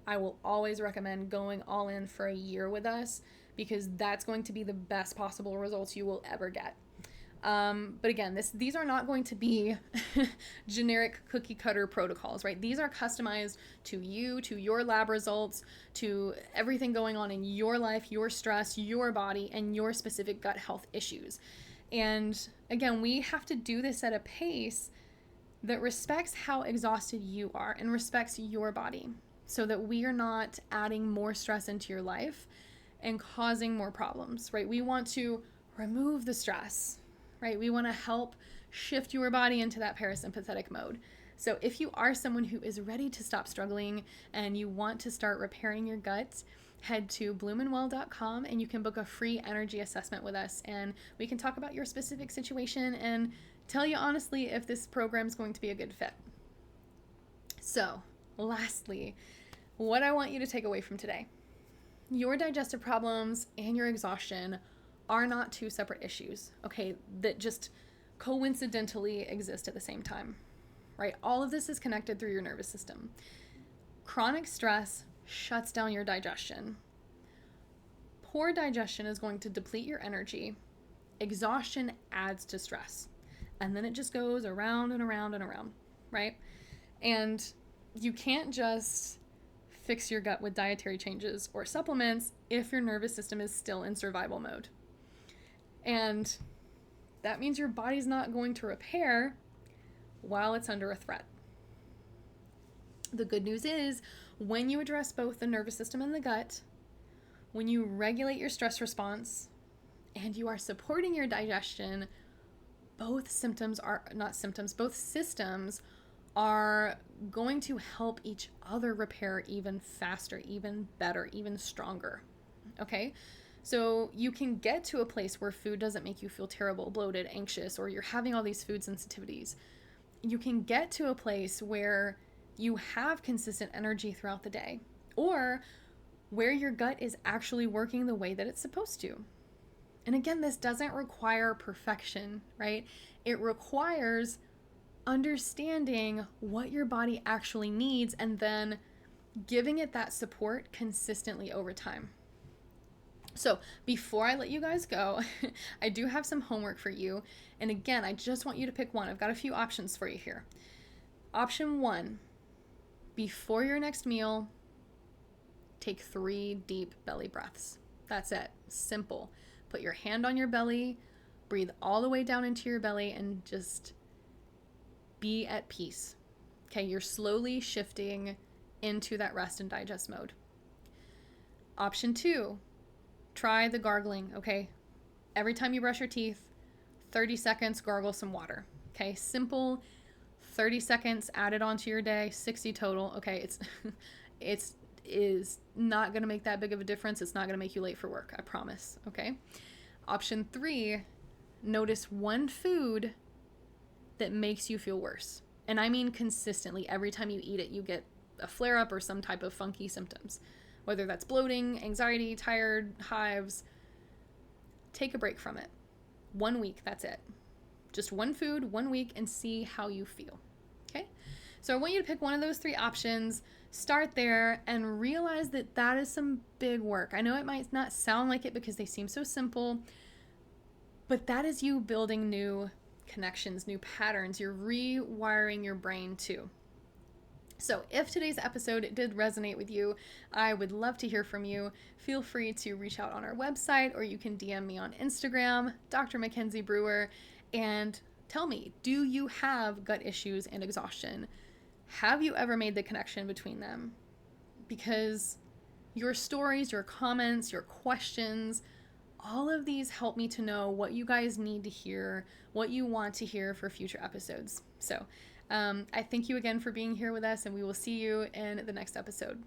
I will always recommend going all in for a year with us because that's going to be the best possible results you will ever get. But again, these are not going to be generic cookie cutter protocols, right? These are customized to you, to your lab results, to everything going on in your life, your stress, your body, and your specific gut health issues. And again, we have to do this at a pace that respects how exhausted you are and respects your body so that we are not adding more stress into your life and causing more problems, right? We want to remove the stress, right? We want to help shift your body into that parasympathetic mode. So if you are someone who is ready to stop struggling and you want to start repairing your gut, head to bloomandwell.com and you can book a free energy assessment with us, and we can talk about your specific situation and tell you honestly if this program is going to be a good fit. So, lastly, what I want you to take away from today: your digestive problems and your exhaustion are not two separate issues, okay, that just coincidentally exist at the same time, right? All of this is connected through your nervous system. Chronic stress shuts down your digestion. Poor digestion is going to deplete your energy, Exhaustion adds to stress. And then it just goes around and around and around, right? And you can't just fix your gut with dietary changes or supplements if your nervous system is still in survival mode. And that means your body's not going to repair while it's under a threat. The good news is, when you address both the nervous system and the gut, when you regulate your stress response, and you are supporting your digestion, both systems are going to help each other repair even faster, even better, even stronger. Okay? So you can get to a place where food doesn't make you feel terrible, bloated, anxious, or you're having all these food sensitivities. You can get to a place where you have consistent energy throughout the day, or where your gut is actually working the way that it's supposed to. And again, this doesn't require perfection, right? It requires understanding what your body actually needs and then giving it that support consistently over time. So before I let you guys go, I do have some homework for you. And again, I just want you to pick one. I've got a few options for you here. Option 1, before your next meal, take 3 deep belly breaths. That's it. Simple. Put your hand on your belly, breathe all the way down into your belly, and just be at peace. Okay, you're slowly shifting into that rest and digest mode. Option 2, try the gargling, okay? Every time you brush your teeth, 30 seconds, gargle some water. Okay, simple, 30 seconds added onto your day, 60 total. Okay, it's is not going to make that big of a difference. It's not going to make you late for work, I promise, okay? Option 3, notice one food that makes you feel worse. And I mean consistently. Every time you eat it, you get a flare-up or some type of funky symptoms. Whether that's bloating, anxiety, tired, hives, take a break from it. 1 week, that's it. Just one food, 1 week, and see how you feel, okay? So I want you to pick one of those 3 options, start there, and realize that that is some big work. I know it might not sound like it because they seem so simple, but that is you building new connections, new patterns. You're rewiring your brain too. So if today's episode did resonate with you, I would love to hear from you. Feel free to reach out on our website, or you can DM me on Instagram, Dr. Mackenzie Brewer, and tell me, do you have gut issues and exhaustion? Have you ever made the connection between them? Because your stories, your comments, your questions, all of these help me to know what you guys need to hear, what you want to hear for future episodes. So I thank you again for being here with us, and we will see you in the next episode.